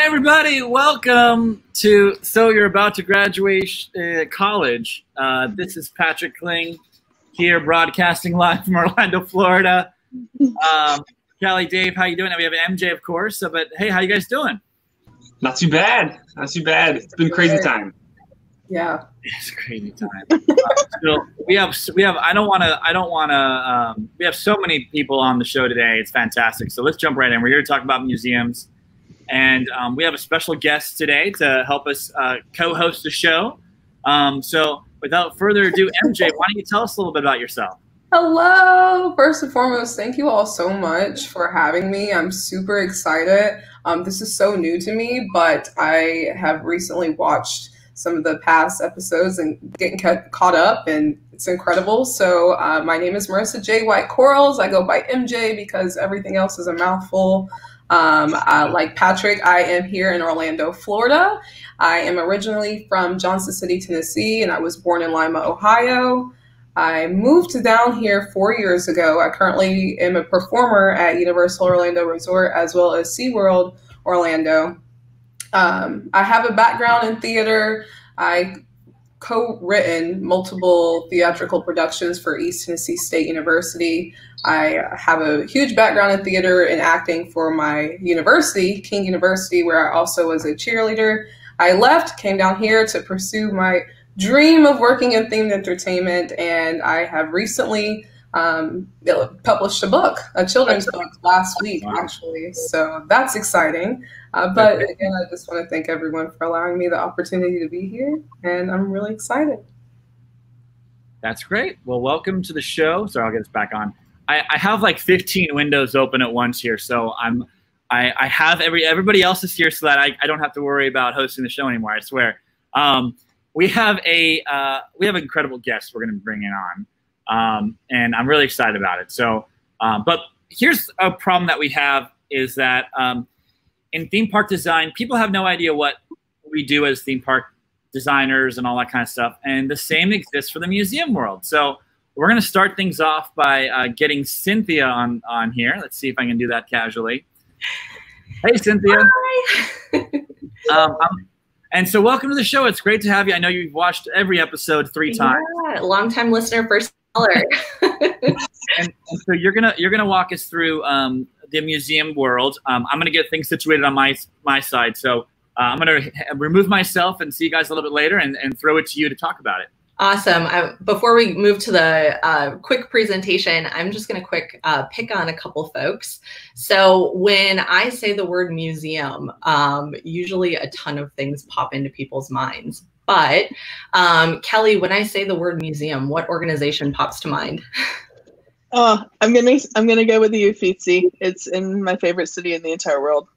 Everybody, welcome to So You're About to Graduate College. This is Patrick Kling here broadcasting live from Orlando, Florida. Callie, Dave, how you doing? And we have MJ, of course. But hey, how you guys doing? Not too bad. Not too bad. It's been crazy time. Yeah, it's crazy time. So we have we have so many people on the show today. It's fantastic. So let's jump right in. We're here to talk about museums. And we have a special guest today to help us co-host the show. So without further ado, MJ, why don't you tell us a little bit about yourself? Hello. First and foremost, thank you all so much for having me. I'm super excited. This is so new to me, but I have recently watched some of the past episodes and getting caught up, and it's incredible. So my name is Marissa J. White Corals. I go by MJ because everything else is a mouthful. Like Patrick, I am here in Orlando, Florida. I am originally from Johnson City, Tennessee, and I was born in Lima, Ohio. I moved down here 4 years ago. I currently am a performer at Universal Orlando Resort as well as SeaWorld Orlando. I have a background in theater. I co-written multiple theatrical productions for East Tennessee State University. I have a huge background in theater and acting for my university, King University, where I also was a cheerleader. I left, came down here to pursue my dream of working in themed entertainment, and I have recently published a book, a children's book, last week, actually. So that's exciting. But again, I just want to thank everyone for allowing me the opportunity to be here, and I'm really excited. That's great. Well, welcome to the show. Sorry, I'll get this back on. I have like 15 windows open at once here, so I have everybody else is here so that I don't have to worry about hosting the show anymore. I swear. We have an incredible guest we're going to bring in on, and I'm really excited about it. So, but here's a problem that we have is that in theme park design, people have no idea what we do as theme park designers and all that kind of stuff, and the same exists for the museum world. So we're going to start things off by getting Cynthia on here. Let's see if I can do that casually. Hey, Cynthia. Hi. And so welcome to the show. It's great to have you. I know you've watched every episode 3 times. Yeah, long-time listener, first caller. and so you're gonna walk us through the museum world. I'm gonna get things situated on my side. So I'm gonna remove myself and see you guys a little bit later and throw it to you to talk about it. Awesome. Before we move to the quick presentation, I'm just going to pick on a couple folks. So when I say the word museum, usually a ton of things pop into people's minds. But Kelly, when I say the word museum, what organization pops to mind? Oh, I'm gonna go with the Uffizi. It's in my favorite city in the entire world.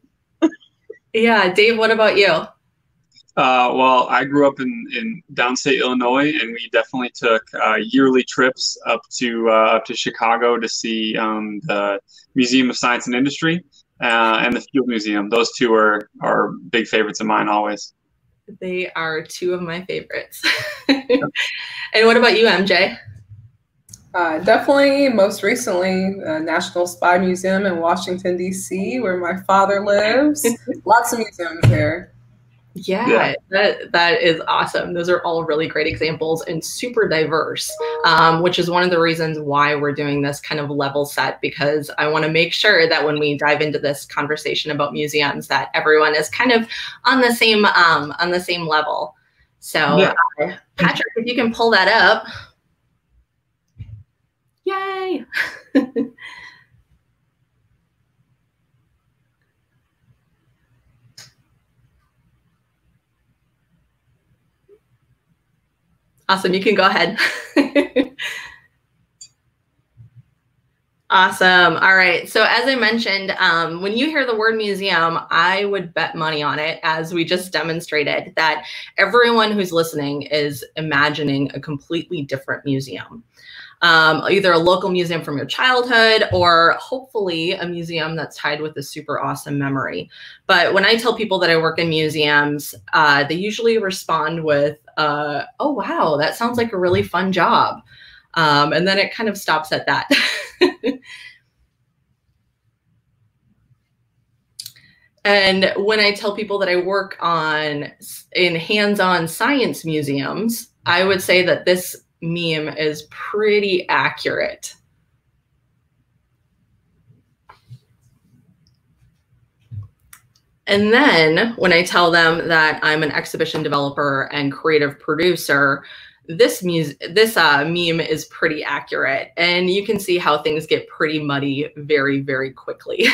Yeah, Dave, what about you? Well, I grew up in downstate Illinois, and we definitely took yearly trips up to Chicago to see the Museum of Science and Industry and the Field Museum. Those two are big favorites of mine always. They are two of my favorites. And what about you, MJ? Definitely, most recently, National Spy Museum in Washington, D.C., where my father lives. Lots of museums there. Yeah, that is awesome. Those are all really great examples and super diverse, which is one of the reasons why we're doing this kind of level set, because I want to make sure that when we dive into this conversation about museums, that everyone is kind of on the same level. So, Patrick, if you can pull that up. Yay! Awesome, you can go ahead. Awesome. All right. So as I mentioned, when you hear the word museum, I would bet money on it, as we just demonstrated, that everyone who's listening is imagining a completely different museum. Either a local museum from your childhood or hopefully a museum that's tied with a super awesome memory. But when I tell people that I work in museums, they usually respond with, oh, wow, that sounds like a really fun job. And then it kind of stops at that. And when I tell people that I work in hands-on science museums, I would say that this meme is pretty accurate. And then when I tell them that I'm an exhibition developer and creative producer, this meme is pretty accurate. And you can see how things get pretty muddy very, very quickly.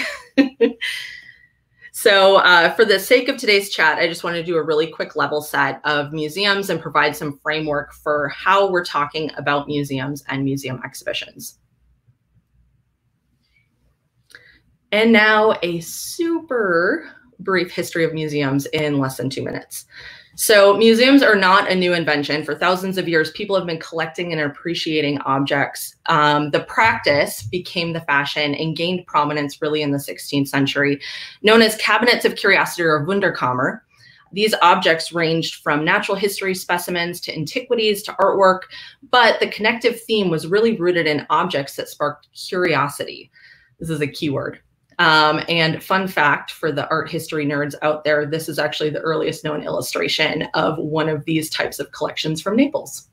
So for the sake of today's chat, I just want to do a really quick level set of museums and provide some framework for how we're talking about museums and museum exhibitions. And now a super brief history of museums in less than 2 minutes. So museums are not a new invention. For thousands of years, people have been collecting and appreciating objects. The practice became the fashion and gained prominence really in the 16th century, known as cabinets of curiosity or Wunderkammer. These objects ranged from natural history specimens to antiquities to artwork, but the connective theme was really rooted in objects that sparked curiosity. This is a keyword. And fun fact for the art history nerds out there, this is actually the earliest known illustration of one of these types of collections from Naples.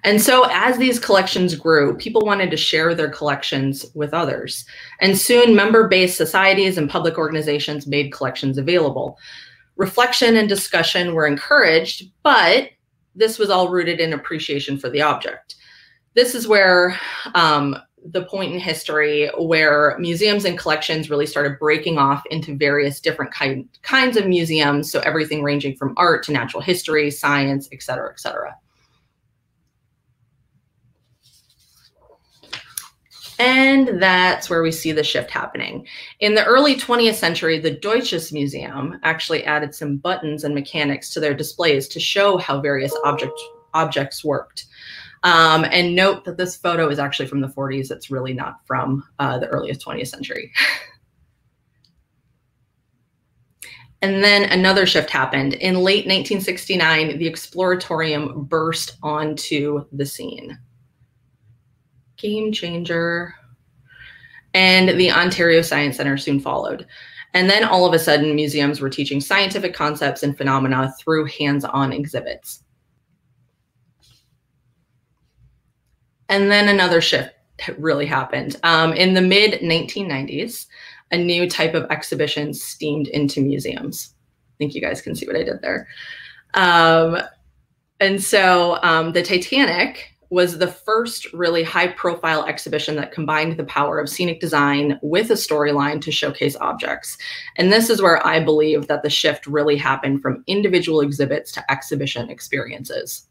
And so as these collections grew, people wanted to share their collections with others. And soon member-based societies and public organizations made collections available. Reflection and discussion were encouraged, but this was all rooted in appreciation for the object. This is where the point in history where museums and collections really started breaking off into various different kinds of museums. So everything ranging from art to natural history, science, et cetera, et cetera. And that's where we see the shift happening. In the early 20th century, the Deutsches Museum actually added some buttons and mechanics to their displays to show how various objects worked. And note that this photo is actually from the 40s. It's really not from the earliest 20th century. And then another shift happened. In late 1969, the Exploratorium burst onto the scene. Game changer. And the Ontario Science Centre soon followed. And then all of a sudden, museums were teaching scientific concepts and phenomena through hands-on exhibits. And then another shift really happened. In the mid-1990s, a new type of exhibition steamed into museums. I think you guys can see what I did there. And so the Titanic was the first really high-profile exhibition that combined the power of scenic design with a storyline to showcase objects. And this is where I believe that the shift really happened from individual exhibits to exhibition experiences.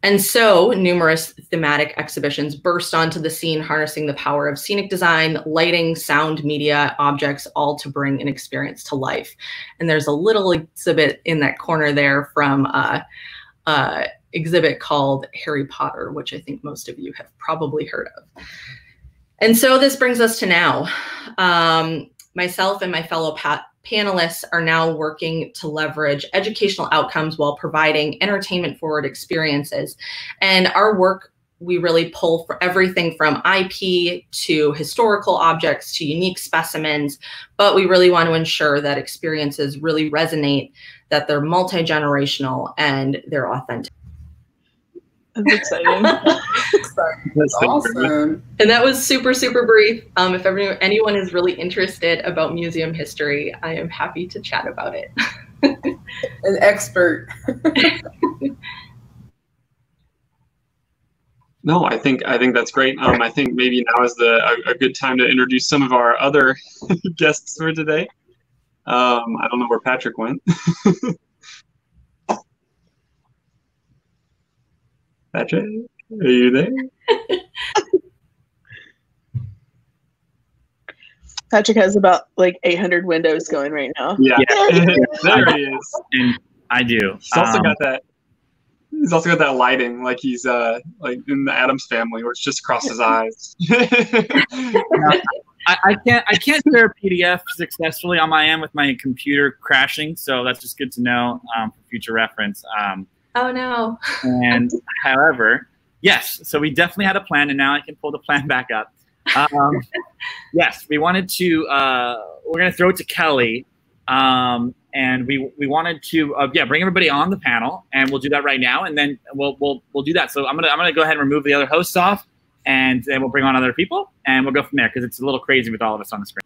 And so numerous thematic exhibitions burst onto the scene, harnessing the power of scenic design, lighting, sound, media, objects, all to bring an experience to life. And there's a little exhibit in that corner there from exhibit called Harry Potter, which I think most of you have probably heard of. And so this brings us to now. Myself and my fellow panelists are now working to leverage educational outcomes while providing entertainment-forward experiences. And our work, we really pull for everything from IP to historical objects to unique specimens, but we really want to ensure that experiences really resonate, that they're multi-generational and they're authentic. That's exciting. That's awesome. And that was super, super brief. If anyone is really interested about museum history, I am happy to chat about it. An expert. No, I think that's great. I think maybe now is a good time to introduce some of our other guests for today. I don't know where Patrick went. Patrick, are you there? Patrick has about like 800 windows going right now. Yeah. There he is. And I do. He's also got that. He's also got that lighting, like he's like in the Addams Family, where it's just across his eyes. I can't share a PDF successfully on my end with my computer crashing, so that's just good to know for future reference. Oh no. And however, yes, so we definitely had a plan, and now I can pull the plan back up. Yes, we wanted to. We're going to throw it to Kelly, and we wanted to bring everybody on the panel, and we'll do that right now, and then we'll do that. So I'm gonna go ahead and remove the other hosts off, and then we'll bring on other people, and we'll go from there because it's a little crazy with all of us on the screen.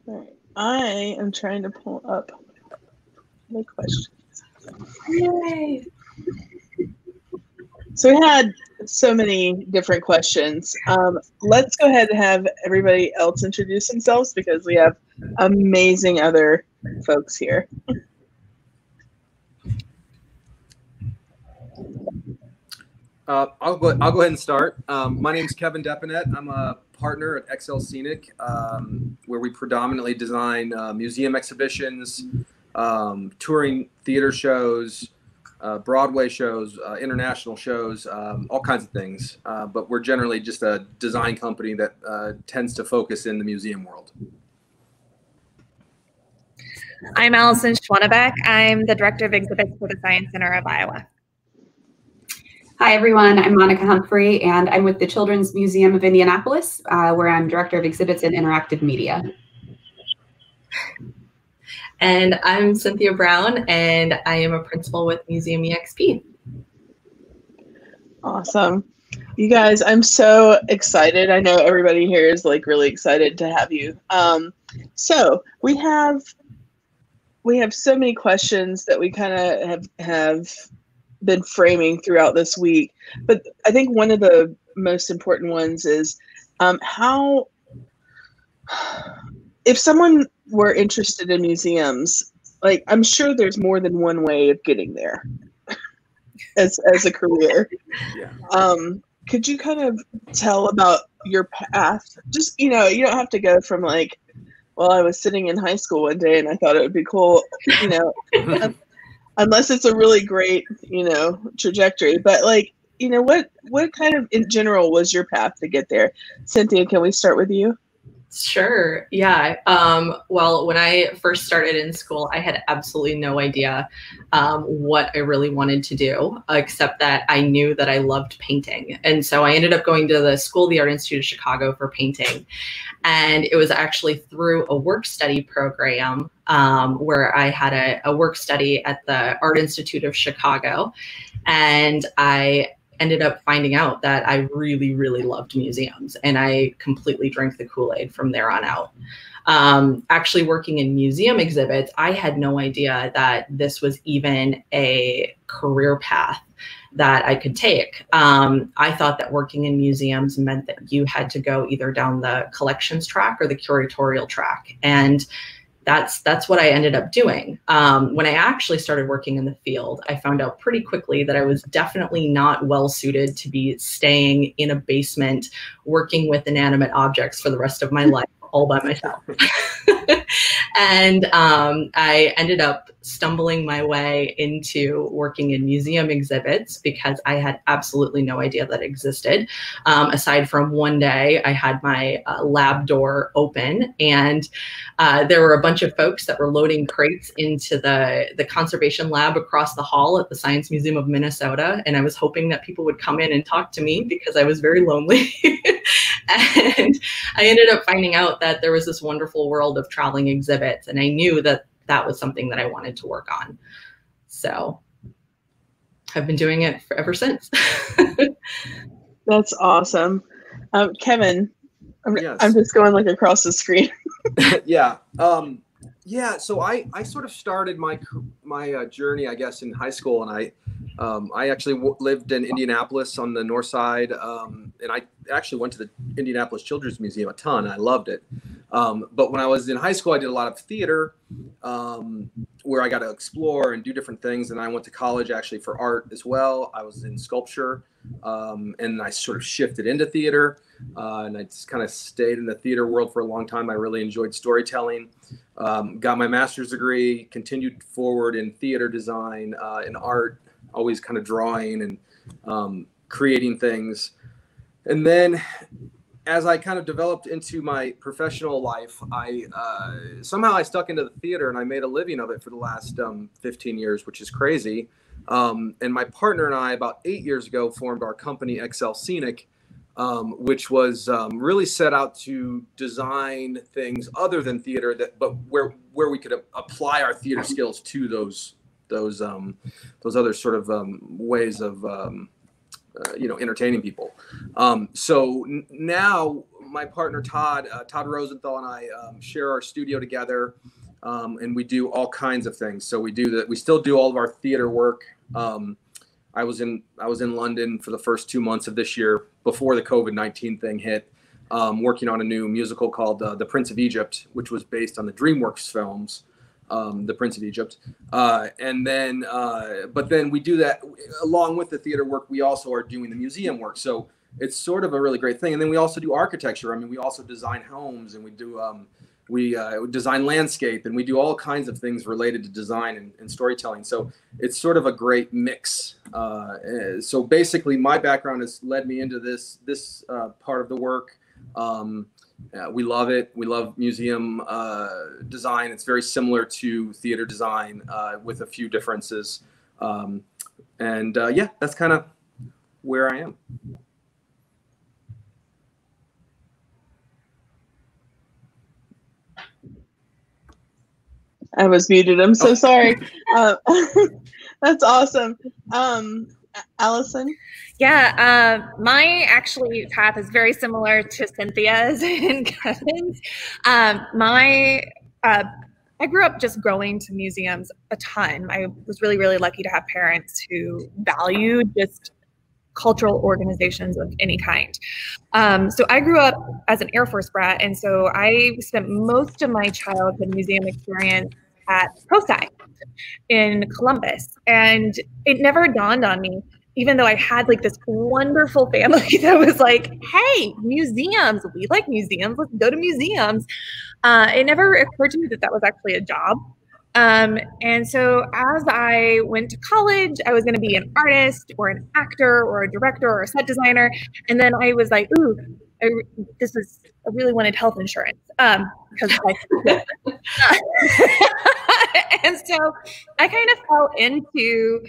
All right. I am trying to pull up the questions. Yay! So we had so many different questions. Let's go ahead and have everybody else introduce themselves because we have amazing other folks here. I'll go ahead and start. My name is Kevin Depinet. I'm a partner at XL Scenic, where we predominantly design museum exhibitions, touring theater shows, Broadway shows, international shows, all kinds of things. But we're generally just a design company that tends to focus in the museum world. I'm Allison Schwanebeck. I'm the Director of Exhibits for the Science Center of Iowa. Hi, everyone. I'm Monica Humphrey, and I'm with the Children's Museum of Indianapolis, where I'm Director of Exhibits and Interactive Media. And I'm Cynthia Brown, and I am a principal with Museum EXP. Awesome. You guys, I'm so excited. I know everybody here is like really excited to have you. So we have so many questions that we kind of have been framing throughout this week, but I think one of the most important ones is how, if someone were interested in museums, like I'm sure there's more than one way of getting there as a career. Yeah. Could you kind of tell about your path? Just, you don't have to go from like, well, I was sitting in high school one day and I thought it would be cool, unless it's a really great, trajectory. But like, what kind of, in general, was your path to get there? Cynthia, can we start with you? Sure. Yeah. Well, when I first started in school, I had absolutely no idea what I really wanted to do, except that I knew that I loved painting. And so I ended up going to the School of the Art Institute of Chicago for painting. And it was actually through a work study program where I had a work study at the Art Institute of Chicago. And I ended up finding out that I really, really loved museums, and I completely drank the Kool-Aid from there on out. Actually working in museum exhibits, I had no idea that this was even a career path that I could take. I thought that working in museums meant that you had to go either down the collections track or the curatorial track. And that's what I ended up doing. When I actually started working in the field, I found out pretty quickly that I was definitely not well suited to be staying in a basement working with inanimate objects for the rest of my life all by myself. And I ended up stumbling my way into working in museum exhibits because I had absolutely no idea that existed. Aside from one day, I had my lab door open, and there were a bunch of folks that were loading crates into the conservation lab across the hall at the Science Museum of Minnesota. And I was hoping that people would come in and talk to me because I was very lonely. And I ended up finding out that there was this wonderful world of traveling exhibits, and I knew that that was something that I wanted to work on. So I've been doing it ever since. That's awesome. Kevin, Yes. I'm just going like across the screen. Yeah. So I sort of started my journey, I guess, in high school, and I actually lived in Indianapolis on the north side, and I actually went to the Indianapolis Children's Museum a ton. I loved it. But when I was in high school, I did a lot of theater, where I got to explore and do different things. And I went to college actually for art as well. I was in sculpture, and I sort of shifted into theater, and I just kind of stayed in the theater world for a long time. I really enjoyed storytelling. Got my master's degree, continued forward in theater design, in art, always kind of drawing and creating things. And then as I kind of developed into my professional life, somehow I stuck into the theater, and I made a living of it for the last 15 years, which is crazy. And my partner and I, about 8 years ago, formed our company, XL Scenic, which was really set out to design things other than theater, but where we could apply our theater skills to those other sort of ways of entertaining people. So now my partner Todd Rosenthal and I share our studio together, and we do all kinds of things. So we still do all of our theater work. I was in London for the first 2 months of this year before the COVID-19 thing hit, working on a new musical called The Prince of Egypt, which was based on the DreamWorks films, The Prince of Egypt. But then we do that along with the theater work. We also are doing the museum work. So it's sort of a really great thing. And then we also do architecture. I mean, we also design homes, and we do we design landscape, and we do all kinds of things related to design and storytelling. So it's sort of a great mix. So basically, my background has led me into this part of the work. We love it. We love museum design. It's very similar to theater design with a few differences. Yeah, that's kind of where I am. I was muted. I'm so sorry. That's awesome. Allison? Yeah, my actually path is very similar to Cynthia's and Kevin's. I grew up just going to museums a ton. I was really, really lucky to have parents who valued just cultural organizations of any kind. So I grew up as an Air Force brat, and so I spent most of my childhood museum experience at COSI in Columbus. And it never dawned on me, even though I had like this wonderful family that was like, hey, museums, we like museums, let's go to museums. It never occurred to me that that was actually a job. And so as I went to college, I was going to be an artist or an actor or a director or a set designer. And then I was like, ooh, I really wanted health insurance because and so I kind of fell into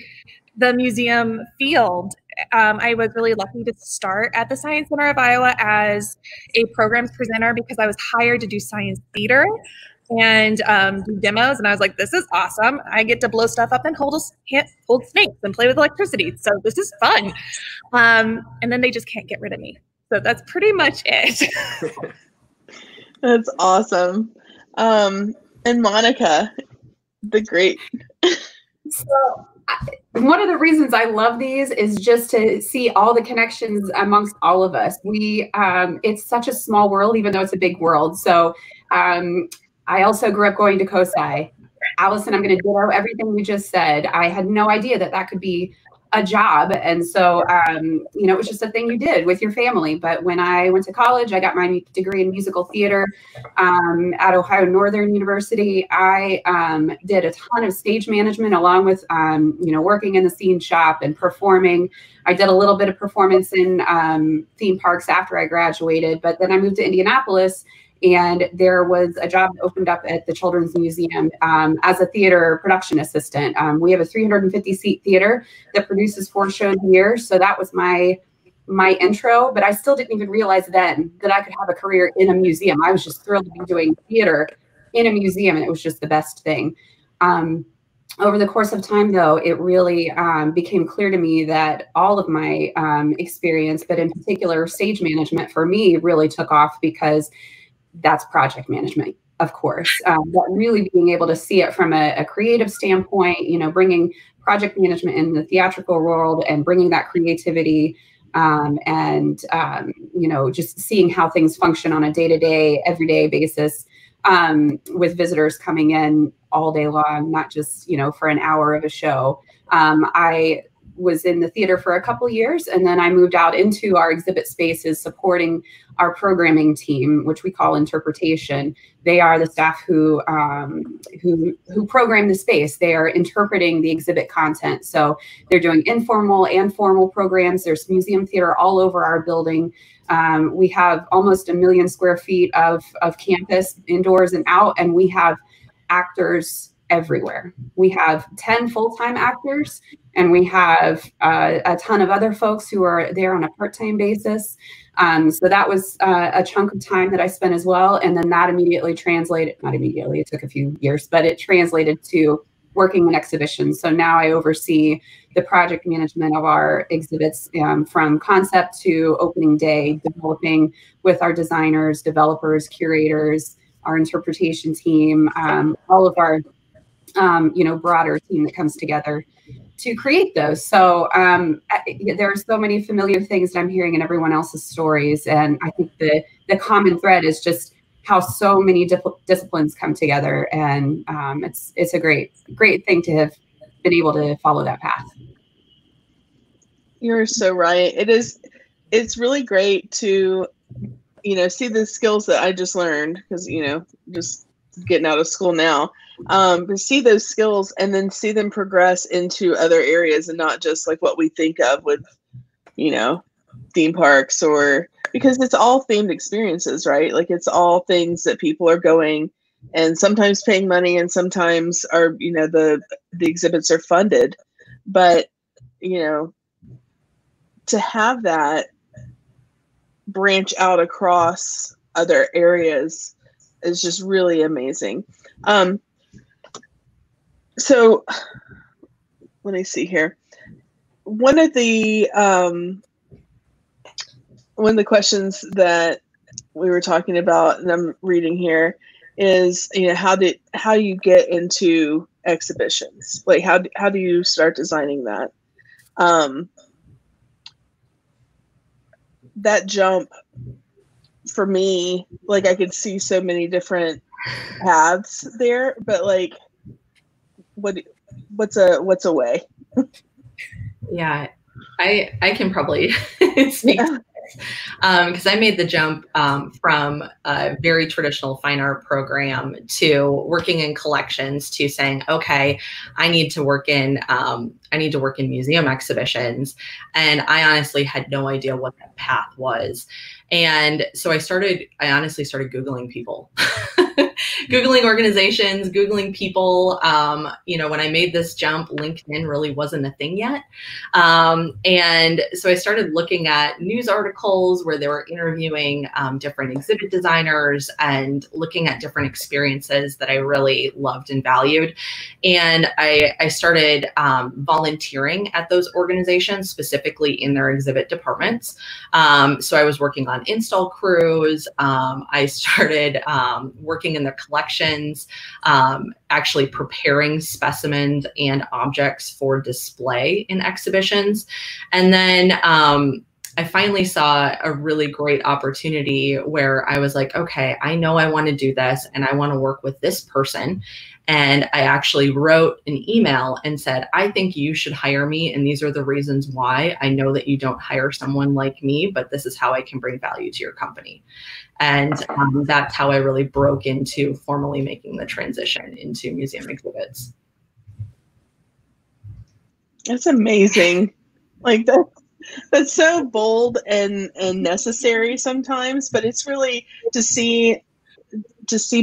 the museum field. I was really lucky to start at the Science Center of Iowa as a programs presenter because I was hired to do science theater and do demos. And I was like, this is awesome. I get to blow stuff up and hold snakes and play with electricity. So this is fun. And then they just can't get rid of me. So that's pretty much it. That's awesome. And Monica, the great. So one of the reasons I love these is just to see all the connections amongst all of us. It's such a small world, even though it's a big world. So I also grew up going to COSI. Allison, I'm going to ditto everything you just said. I had no idea that that could be a job. And so, it was just a thing you did with your family. But when I went to college, I got my degree in musical theater at Ohio Northern University. I did a ton of stage management along with, working in the scene shop and performing. I did a little bit of performance in theme parks after I graduated, but then I moved to Indianapolis. And there was a job that opened up at the Children's Museum as a theater production assistant. We have a 350-seat theater that produces 4 shows a year. So that was my intro, but I still didn't even realize then that I could have a career in a museum. I was just thrilled to be doing theater in a museum, and it was just the best thing. Over the course of time, though, it really became clear to me that all of my experience, but in particular stage management for me, really took off because that's project management, of course, but really being able to see it from a creative standpoint, bringing project management in the theatrical world and bringing that creativity just seeing how things function on a day-to-day, everyday basis with visitors coming in all day long, not just, for an hour of a show. I was in the theater for a couple years, and then I moved out into our exhibit spaces supporting our programming team, which we call interpretation. They are the staff who program the space. They are interpreting the exhibit content. So they're doing informal and formal programs. There's museum theater all over our building. We have almost 1 million square feet of campus indoors and out, and we have actors everywhere. We have 10 full-time actors, and we have a ton of other folks who are there on a part-time basis. So that was a chunk of time that I spent as well. And then that immediately translated, not immediately, it took a few years, but it translated to working in exhibitions. So now I oversee the project management of our exhibits, from concept to opening day, developing with our designers, developers, curators, our interpretation team, all of our broader team that comes together to create those. So there are so many familiar things that I'm hearing in everyone else's stories. And I think the common thread is just how so many disciplines come together. And it's a great thing to have been able to follow that path. You're so right. It's really great to, see the skills that I just learned, because, just getting out of school now, to see those skills and then see them progress into other areas, and not just like what we think of with, theme parks, or because it's all themed experiences, right? Like it's all things that people are going and sometimes paying money, and sometimes are, the exhibits are funded, but, to have that branch out across other areas is just really amazing. So let me see here. One of the questions that we were talking about, and I'm reading here, is how you get into exhibitions? Like how do you start designing that? That jump for me, like I could see so many different paths there, but like what's a way? Yeah, I can probably speak to this, because I made the jump from a very traditional fine art program to working in collections to saying, okay, I need to work in museum exhibitions. And I honestly had no idea what that path was. And so I honestly started Googling people, Googling organizations, Googling people. When I made this jump, LinkedIn really wasn't a thing yet. And so I started looking at news articles where they were interviewing different exhibit designers and looking at different experiences that I really loved and valued. And I started volunteering at those organizations, specifically in their exhibit departments. So I was working on install crews. I started working in their collections, actually preparing specimens and objects for display in exhibitions. And then I finally saw a really great opportunity where I was like, okay, I know I want to do this and I want to work with this person. And I actually wrote an email and said, I think you should hire me. And these are the reasons why. I know that you don't hire someone like me, but this is how I can bring value to your company. And that's how I really broke into formally making the transition into museum exhibits. That's amazing. Like that's so bold and necessary sometimes, but it's really to see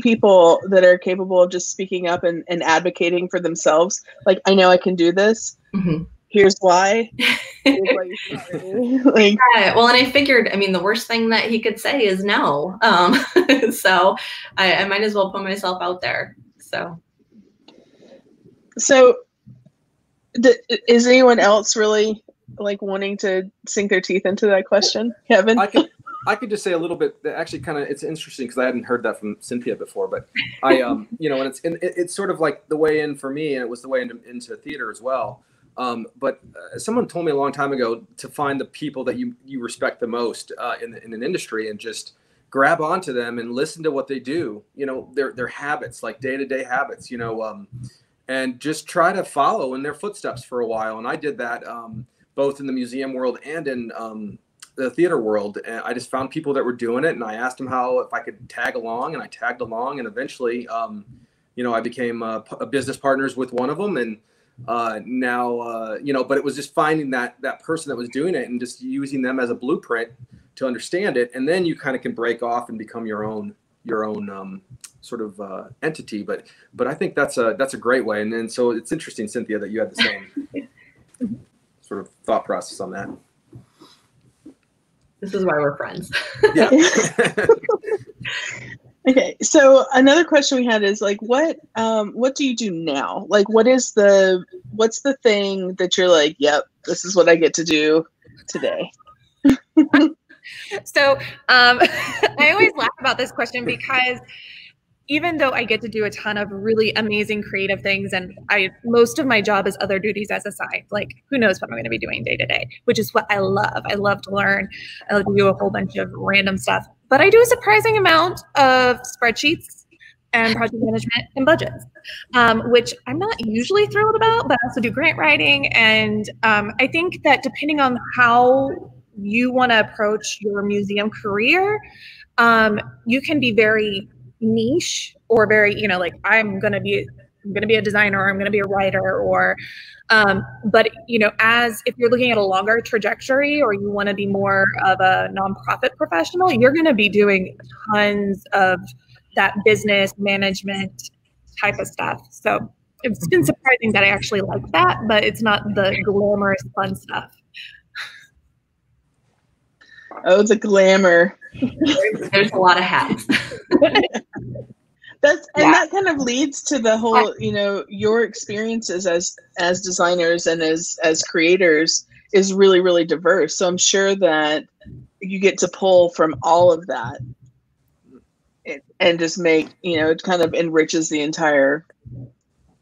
people that are capable of just speaking up and advocating for themselves. Like, I know I can do this. Mm-hmm. Here's why. Here's why you should. Like, yeah, well, and I figured, the worst thing that he could say is no. So I might as well put myself out there. So is anyone else really like wanting to sink their teeth into that question, Kevin? I could just say a little bit. Actually, kind of, it's interesting because I hadn't heard that from Cynthia before. But and it's sort of like the way in for me, and it was the way into theater as well. But someone told me a long time ago to find the people that you respect the most in an industry, and just grab onto them and listen to what they do. Their habits, like day-to-day habits. And just try to follow in their footsteps for a while. And I did that both in the museum world and in the theater world. And I just found people that were doing it, and I asked them if I could tag along, and I tagged along, and eventually, I became business partners with one of them, and now, but it was just finding that person that was doing it and just using them as a blueprint to understand it, and then you kind of can break off and become your own sort of entity. But I think that's a great way. And so it's interesting, Cynthia, that you had the same sort of thought process on that. This is why we're friends. Yeah. Okay, so another question we had is like, what do you do now? Like, what's the thing that you're like, yep, this is what I get to do today? So I always laugh about this question because even though I get to do a ton of really amazing creative things, and most of my job is other duties as a side, like who knows what I'm going to be doing day to day, which is what I love. I love to learn. I love to do a whole bunch of random stuff. But I do a surprising amount of spreadsheets and project management and budgets, which I'm not usually thrilled about, but I also do grant writing. And I think that depending on how you want to approach your museum career, you can be very niche or very, like I'm going to be a designer, or I'm going to be a writer, or but as if you're looking at a longer trajectory, or you want to be more of a nonprofit professional, you're going to be doing tons of that business management type of stuff. So it's been surprising that I actually like that, but it's not the glamorous fun stuff. Oh, the glamour. There's a lot of hats. That kind of leads to the whole, your experiences as designers and as creators is really, really diverse. So I'm sure that you get to pull from all of that and just make, it kind of enriches the entire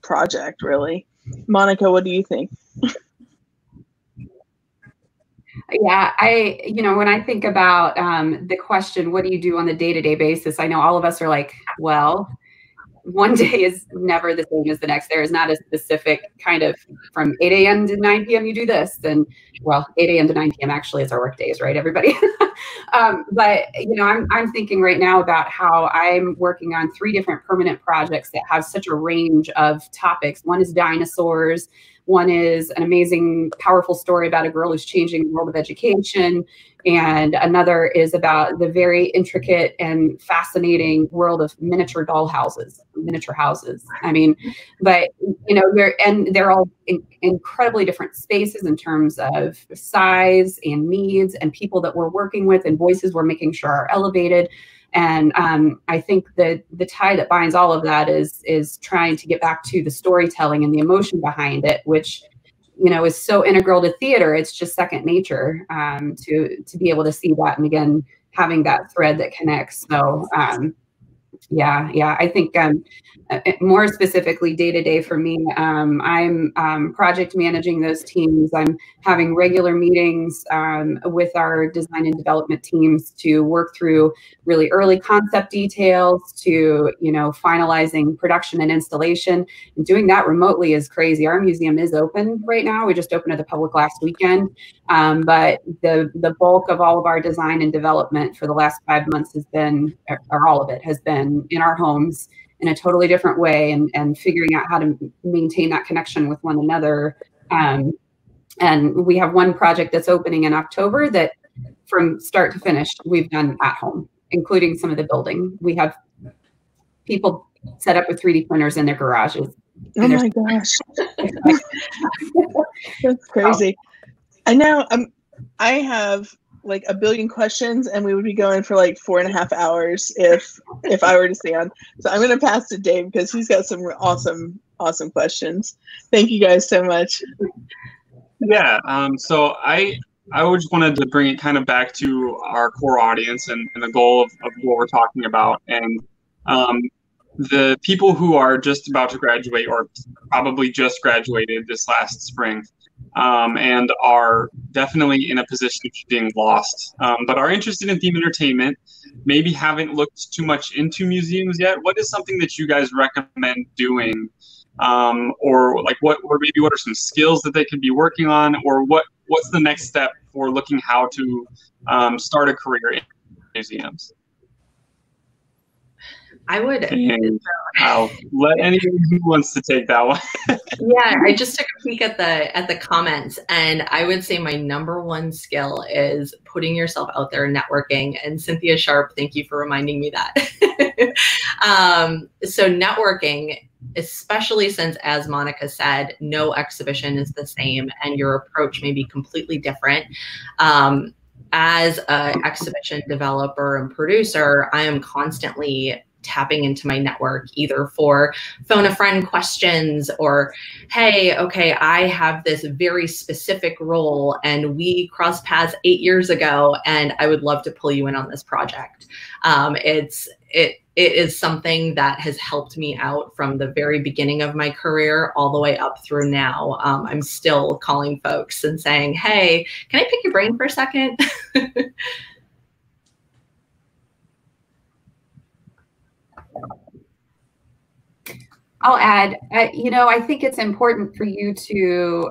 project, really. Monica, what do you think? Yeah, when I think about the question, what do you do on the day-to-day basis? I know all of us are like, well, one day is never the same as the next. There is not a specific kind of from 8 a.m. to 9 p.m. you do this. And 8 a.m. to 9 p.m. actually is our work days, right, everybody? But, I'm thinking right now about how I'm working on 3 different permanent projects that have such a range of topics. One is dinosaurs. One is an amazing, powerful story about a girl who's changing the world of education. And another is about the very intricate and fascinating world of miniature houses. I mean, but, they're all incredibly different spaces in terms of size and needs and people that we're working with and voices we're making sure are elevated. And I think that the tie that binds all of that is trying to get back to the storytelling and the emotion behind it, which, is so integral to theater. It's just second nature to be able to see that. And again, having that thread that connects. So I think more specifically day to day for me, I'm project managing those teams. I'm having regular meetings with our design and development teams to work through really early concept details to, finalizing production and installation. And doing that remotely is crazy. Our museum is open right now. We just opened to the public last weekend. But the bulk of all of our design and development for the last 5 months has been, or all of it has been in our homes in a totally different way, and figuring out how to maintain that connection with one another. And we have one project that's opening in October that from start to finish, we've done at home, including some of the building. We have people set up with 3D printers in their garages. Oh my gosh. That's crazy. I know I have like a billion questions, and we would be going for like 4.5 hours if I were to stay on. So I'm going to pass to Dave because he's got some awesome questions. Thank you guys so much. Yeah. So I just wanted to bring it kind of back to our core audience and the goal of what we're talking about. And the people who are just about to graduate or probably just graduated this last spring, and are definitely in a position of being lost, but are interested in theme entertainment, maybe haven't looked too much into museums yet. What is something that you guys recommend doing, or maybe what are some skills that they could be working on, or what's the next step for looking how to start a career in museums? I would. And I'll let anyone who wants to take that one. Yeah, I just took a peek at the comments, and I would say my #1 skill is putting yourself out there and networking. And Cynthia Sharp, thank you for reminding me that. So networking, especially since, as Monica said, no exhibition is the same, and your approach may be completely different. As an exhibition developer and producer, I am constantly tapping into my network, either for phone a friend questions or, hey, okay, I have this very specific role and we crossed paths 8 years ago and I would love to pull you in on this project. It is something that has helped me out from the very beginning of my career all the way up through now. I'm still calling folks and saying, hey, can I pick your brain for a second? I'll add, I think it's important for you to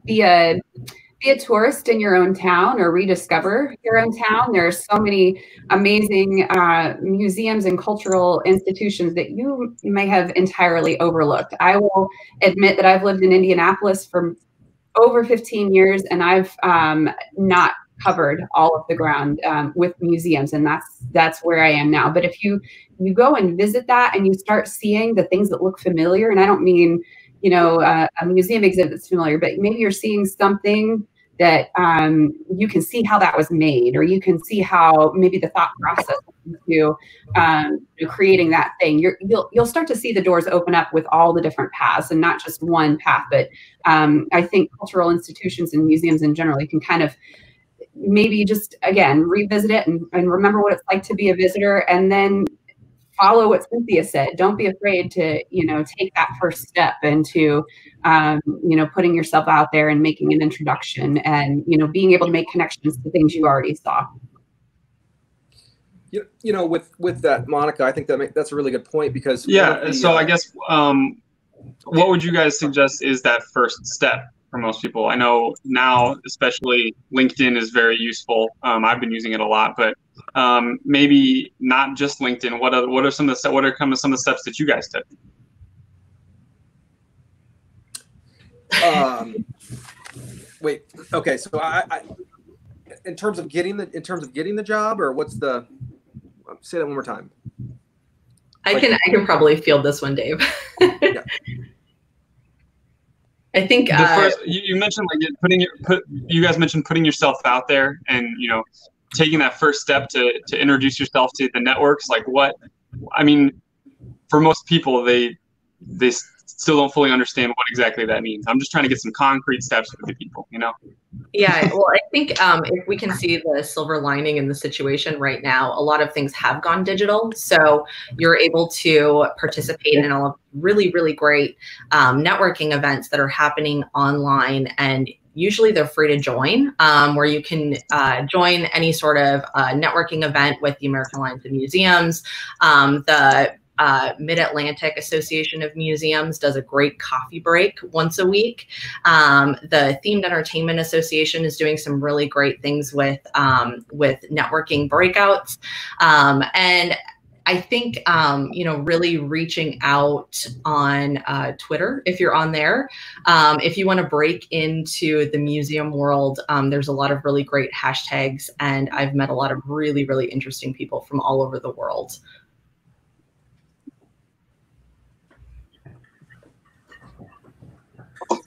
be a tourist in your own town or rediscover your own town. There are so many amazing museums and cultural institutions that you may have entirely overlooked. I will admit that I've lived in Indianapolis for over 15 years, and I've not covered all of the ground with museums, and that's where I am now. But if you go and visit that and you start seeing the things that look familiar, and I don't mean, a museum exhibit that's familiar, but maybe you're seeing something that you can see how that was made, or you can see how maybe the thought process into creating that thing. You'll start to see the doors open up with all the different paths, and not just one path. But I think cultural institutions and museums in general, you can kind of maybe just, again, revisit it and remember what it's like to be a visitor, and then follow what Cynthia said. Don't be afraid to, take that first step into, putting yourself out there and making an introduction, and, being able to make connections to things you already saw. With that, Monica, I think that's a really good point, because so I guess what would you guys suggest is that first step for most people? I know now, especially LinkedIn is very useful. I've been using it a lot, but maybe not just LinkedIn. What are some of the steps that you guys took? Wait. Okay. So I in terms of getting the job, or what's the? Say that one more time. I can probably field this one, Dave. Yeah. I think first, you mentioned you guys mentioned putting yourself out there, and taking that first step to introduce yourself to the networks. Like, for most people, they still don't fully understand what exactly that means. I'm just trying to get some concrete steps for the people, Yeah, well, I think if we can see the silver lining in the situation right now, a lot of things have gone digital. So you're able to participate in all of really, really great networking events that are happening online, and usually they're free to join, where you can join any sort of networking event with the American Alliance of Museums. The Mid-Atlantic Association of Museums does a great coffee break once a week. The Themed Entertainment Association is doing some really great things with networking breakouts. And I think, really reaching out on Twitter, if you're on there, if you want to break into the museum world, there's a lot of really great hashtags, and I've met a lot of really, really interesting people from all over the world.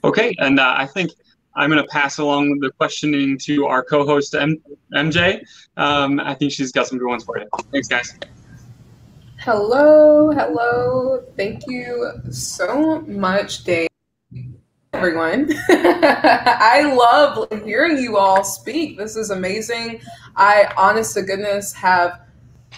Okay, and I think I'm going to pass along the questioning to our co-host, MJ. I think she's got some good ones for you. Thanks, guys. Hello. Thank you so much, Dave. Everyone. I love hearing you all speak. This is amazing. I, honest to goodness, have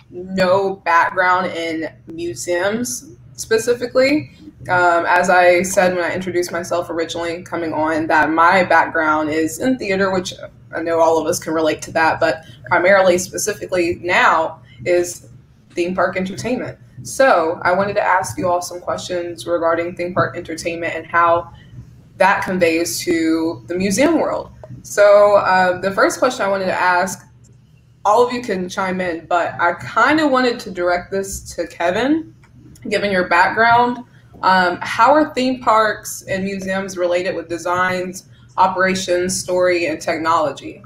no background in museums specifically. As I said when I introduced myself originally coming on, that my background is in theater, which I know all of us can relate to that, but primarily, specifically now, is theme park entertainment. So I wanted to ask you all some questions regarding theme park entertainment and how that conveys to the museum world. So the first question I wanted to ask all of you can chime in, but I kind of wanted to direct this to Kevin, given your background. How are theme parks and museums related with designs, operations, story, and technology?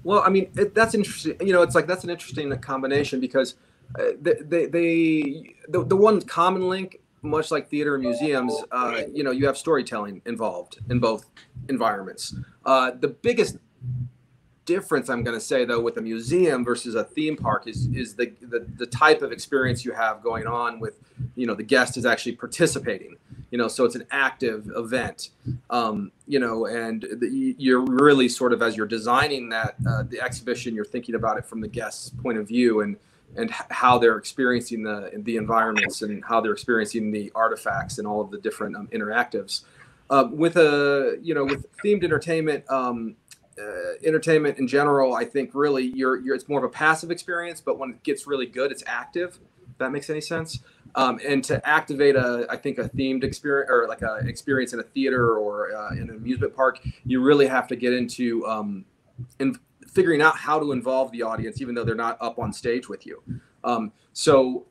Well, I mean, that's interesting. You know, it's like that's an interesting combination because the one common link, much like theater and museums, you know, you have storytelling involved in both environments. The biggest difference, I'm going to say, though, with a museum versus a theme park is the type of experience you have going on with, you know, the guest is actually participating, you know, so it's an active event, you know, and you're really sort of, as you're designing that, the exhibition, you're thinking about it from the guest's point of view and how they're experiencing the environments and how they're experiencing the artifacts and all of the different interactives. With themed entertainment, entertainment in general, I think really it's more of a passive experience, but when it gets really good, it's active. If that makes any sense. And to activate I think a themed experience or like an experience in a theater or in an amusement park, you really have to get into figuring out how to involve the audience, even though they're not up on stage with you. So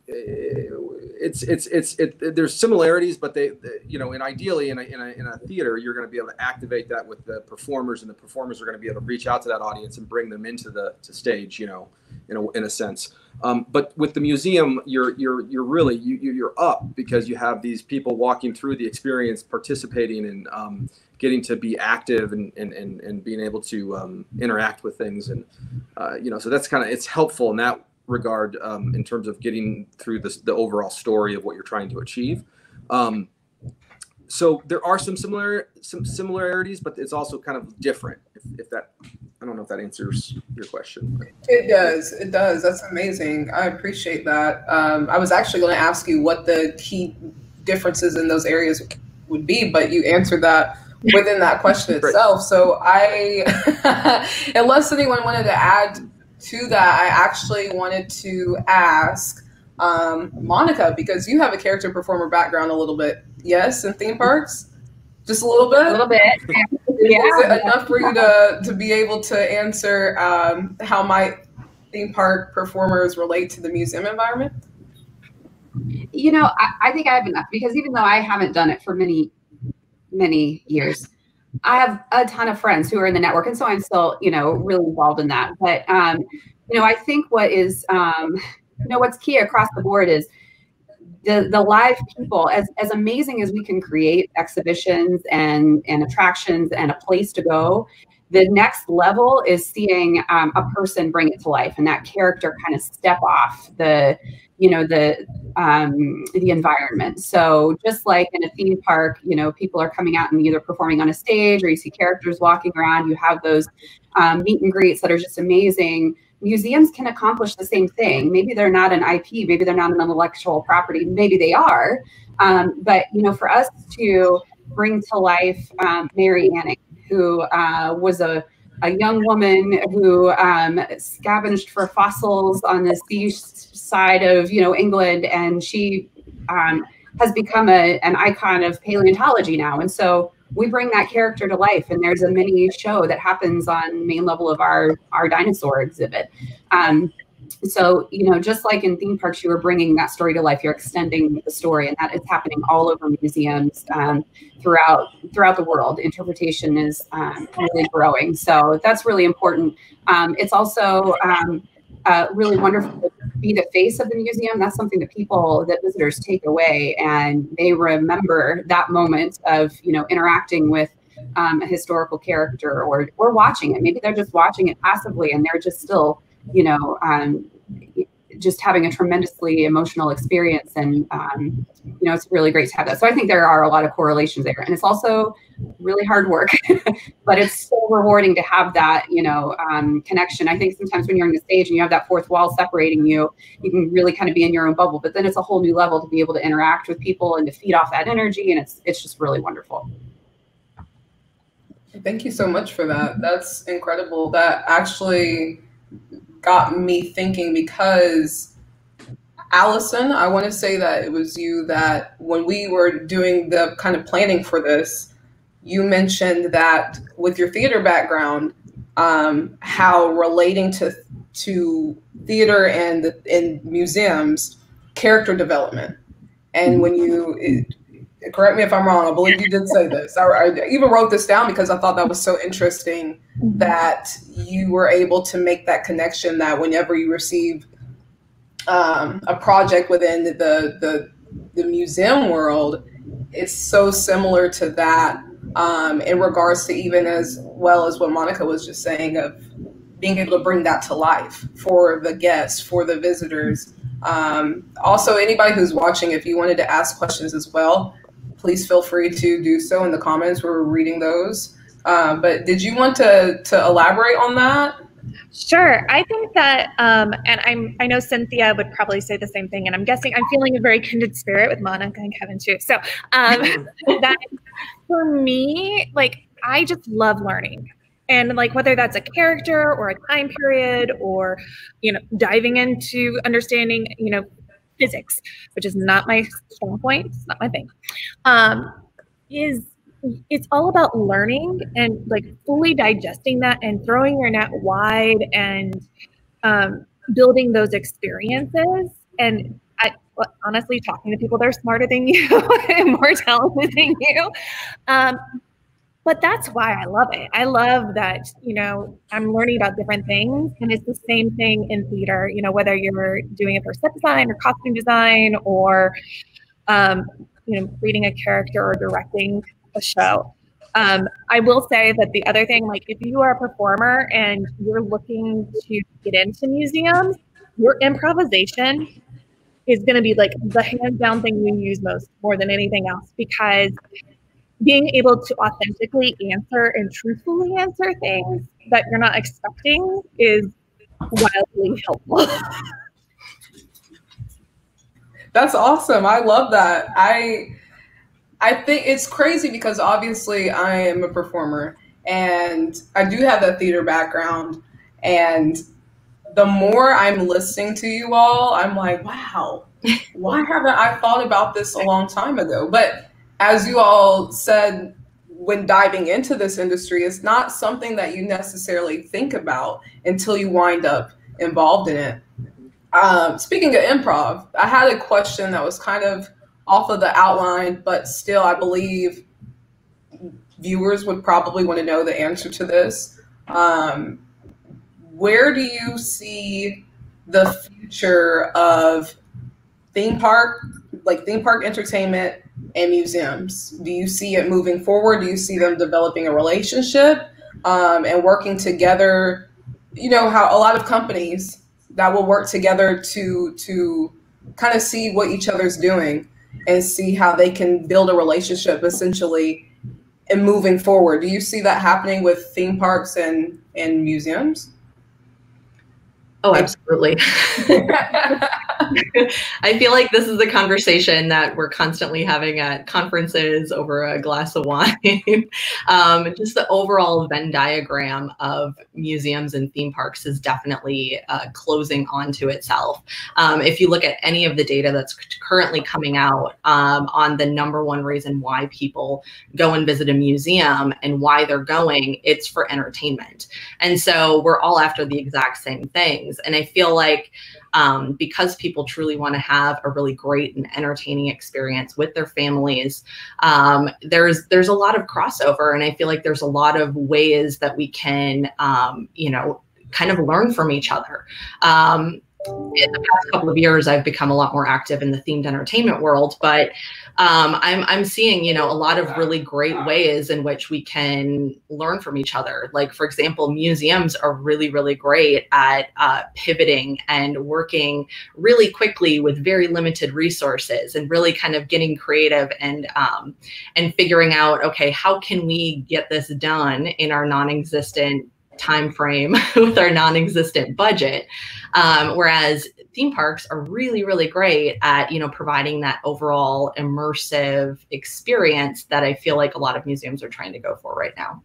there's similarities, but they you know, and ideally in a theater, you're going to be able to activate that with the performers, and the performers are going to be able to reach out to that audience and bring them into the stage, you know, in a sense. But with the museum, you're really you're up because you have these people walking through the experience, participating and getting to be active and being able to interact with things, and you know, so that's kind of, it's helpful in that regard in terms of getting through the overall story of what you're trying to achieve. So there are some similarities, but it's also kind of different. If that, I don't know if that answers your question. It does. It does. That's amazing. I appreciate that. I was actually going to ask you what the key differences in those areas would be, but you answered that within that question itself. So unless anyone wanted to add to that, I actually wanted to ask Monica, because you have a character performer background a little bit. Yes, in theme parks? Just a little bit? A little bit. Yeah. Is it enough for you to be able to answer how might theme park performers relate to the museum environment? You know, I think I have enough, because even though I haven't done it for many, many years, I have a ton of friends who are in the network. And so I'm still, you know, really involved in that. But, you know, I think what is, you know, what's key across the board is the live people, as amazing as we can create exhibitions and attractions and a place to go, the next level is seeing a person bring it to life, and that character kind of step off the environment. So just like in a theme park, you know, people are coming out and either performing on a stage, or you see characters walking around, you have those meet and greets that are just amazing. Museums can accomplish the same thing. Maybe they're not an IP, maybe they're not an intellectual property, maybe they are. But, you know, for us to bring to life Mary Anning, who was a young woman who scavenged for fossils on the seaside of, you know, England, and she has become an icon of paleontology now. And so we bring that character to life, and there's a mini show that happens on main level of our dinosaur exhibit. So, you know, just like in theme parks, you are bringing that story to life, you're extending the story, and that is happening all over museums throughout the world. Interpretation is really growing. So that's really important. It's also really wonderful to be the face of the museum. That's something that visitors take away, and they remember that moment of, you know, interacting with a historical character, or watching it. Maybe they're just watching it passively, and they're just still, you know, just having a tremendously emotional experience. And, you know, it's really great to have that. So I think there are a lot of correlations there, and it's also really hard work, but it's so rewarding to have that, you know, connection. I think sometimes when you're on the stage and you have that fourth wall separating you, you can really kind of be in your own bubble, but then it's a whole new level to be able to interact with people and to feed off that energy. And it's just really wonderful. Thank you so much for that. That's incredible. That actually got me thinking, because Allison, I want to say that it was you that when we were doing the kind of planning for this, you mentioned that with your theater background, how relating to theater and museums, character development. And when you, correct me if I'm wrong, I believe you did say this. I even wrote this down because I thought that was so interesting that you were able to make that connection that whenever you receive a project within the museum world, it's so similar to that in regards to even as well as what Monica was just saying of being able to bring that to life for the guests, for the visitors. Also, anybody who's watching, if you wanted to ask questions as well, please feel free to do so in the comments. We're reading those. But did you want to elaborate on that? Sure. I think that, and I know Cynthia would probably say the same thing, and I'm guessing I'm feeling a very kindred spirit with Monica and Kevin too. So that for me, like, I just love learning. And like, whether that's a character or a time period or, you know, diving into understanding, you know, physics, which is not my strong point, it's not my thing, it's all about learning and like fully digesting that and throwing your net wide and building those experiences. And honestly, talking to people that are smarter than you and more talented than you. But that's why I love it. I love that, you know, I'm learning about different things, and it's the same thing in theater, you know, whether you're doing it for set design or costume design or, you know, reading a character or directing a show. I will say that the other thing, like if you are a performer and you're looking to get into museums, your improvisation is going to be like the hands down thing you use more than anything else, because being able to authentically answer and truthfully answer things that you're not expecting is wildly helpful. That's awesome. I love that. I think it's crazy because obviously I am a performer and I do have that theater background. And the more I'm listening to you all, I'm like, wow, why haven't I thought about this a long time ago? But as you all said, when diving into this industry, it's not something that you necessarily think about until you wind up involved in it. Speaking of improv, I had a question that was kind of off of the outline, but still I believe viewers would probably want to know the answer to this. Where do you see the future of theme park entertainment and museums? Do you see it moving forward? Do you see them developing a relationship and working together? You know, how a lot of companies that will work together to kind of see what each other's doing and see how they can build a relationship essentially and moving forward. Do you see that happening with theme parks and museums? Oh, absolutely. I feel like this is a conversation that we're constantly having at conferences over a glass of wine. Just the overall Venn diagram of museums and theme parks is definitely closing onto itself. If you look at any of the data that's currently coming out on the number one reason why people go and visit a museum and why they're going, it's for entertainment. And so we're all after the exact same things. And I feel like because people truly want to have a really great and entertaining experience with their families, there's a lot of crossover, and I feel like there's a lot of ways that we can, you know, kind of learn from each other. In the past couple of years, I've become a lot more active in the themed entertainment world, but I'm seeing, you know, a lot of really great ways in which we can learn from each other. Like, for example, museums are really, really great at pivoting and working really quickly with very limited resources and really kind of getting creative and figuring out, okay, how can we get this done in our non-existent time frame with our non-existent budget, whereas theme parks are really, really great at, you know, providing that overall immersive experience that I feel like a lot of museums are trying to go for right now.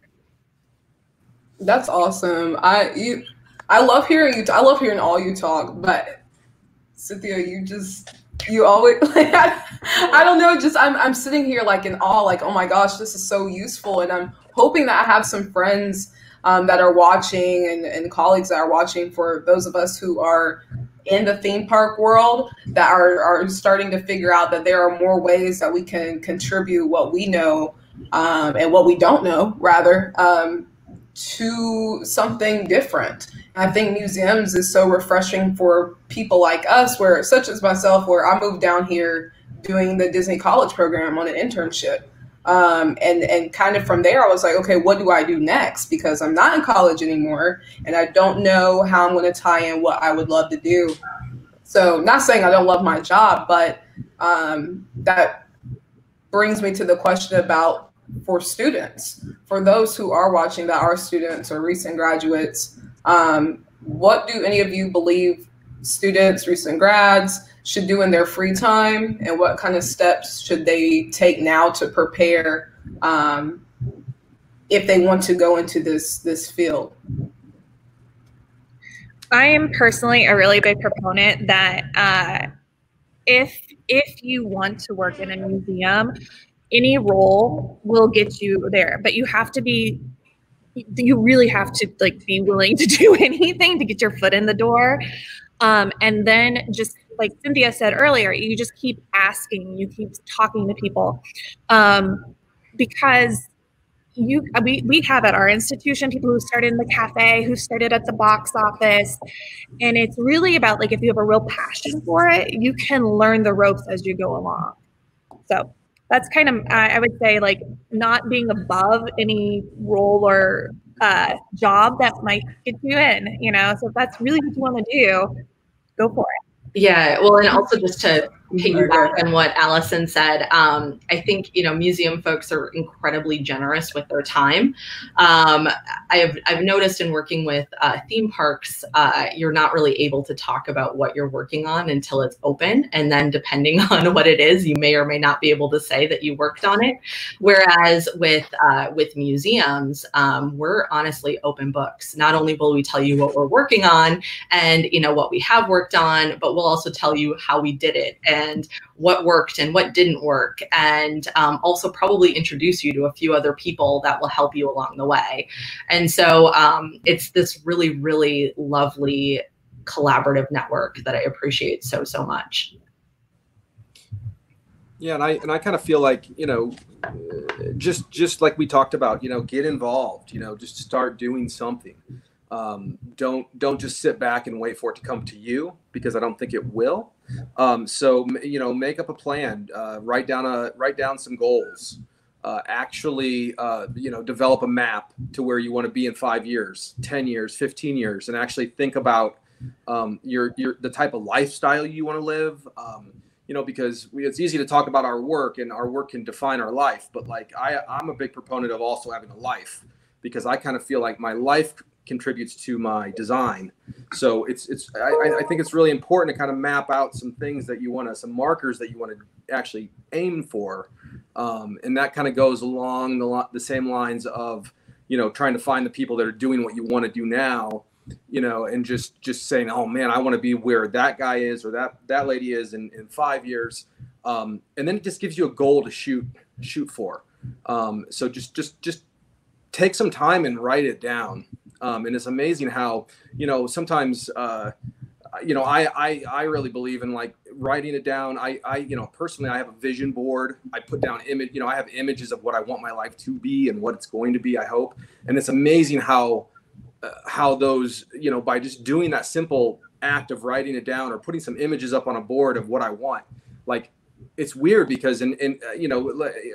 That's awesome. I love hearing you. I love hearing all you talk. But Cynthia, you always like I don't know. Just I'm sitting here like in awe. Like, oh my gosh, this is so useful. And I'm hoping that I have some friends that are watching and colleagues that are watching, for those of us who are in the theme park world that are starting to figure out that there are more ways that we can contribute what we know and what we don't know, rather, to something different. I think museums is so refreshing for people like us, where, such as myself, where I moved down here doing the Disney College program on an internship. And kind of from there, I was like, okay, what do I do next? Because I'm not in college anymore, and I don't know how I'm going to tie in what I would love to do. So, not saying I don't love my job, but that brings me to the question about, for students, for those who are watching that are students or recent graduates, what do any of you believe students, recent grads, should do in their free time, and what kind of steps should they take now to prepare if they want to go into this field? I am personally a really big proponent that if you want to work in a museum, any role will get you there, but you really have to be willing to do anything to get your foot in the door. And then, just like Cynthia said earlier, you just keep asking, you keep talking to people, because we have at our institution people who started in the cafe, who started at the box office, and it's really about, if you have a real passion for it, you can learn the ropes as you go along. So that's kind of, I would say, not being above any role or job that might get you in, so if that's really what you want to do, go for it. Yeah, well, and also just to piggyback on what Allison said, I think, museum folks are incredibly generous with their time. I've noticed in working with theme parks, you're not really able to talk about what you're working on until it's open. And then depending on what it is, you may or may not be able to say that you worked on it. Whereas with museums, we're honestly open books. Not only will we tell you what we're working on and, what we have worked on, but we'll also tell you how we did it and what worked and what didn't work, and also probably introduce you to a few other people that will help you along the way. And so it's this really, really lovely collaborative network that I appreciate so much. Yeah, and I kind of feel like, just like we talked about, get involved, just start doing something. Don't just sit back and wait for it to come to you, because I don't think it will. So make up a plan, write down some goals, actually develop a map to where you want to be in 5 years, 10 years, 15 years, and actually think about the type of lifestyle you want to live. Because it's easy to talk about our work, and our work can define our life, but I'm a big proponent of also having a life, because I kind of feel like my life contributes to my design. So I think it's really important to kind of map out some things that you want to, some markers that you want to actually aim for. And that kind of goes along the same lines of, trying to find the people that are doing what you want to do now, and just saying, oh man, I want to be where that guy is or that lady is in 5 years. And then it just gives you a goal to shoot for. So just take some time and write it down. And it's amazing how, sometimes, I really believe in writing it down. I personally, I have a vision board. I put down I have images of what I want my life to be and what it's going to be, I hope. And it's amazing how those, by just doing that simple act of writing it down or putting some images up on a board of what I want, it's weird because a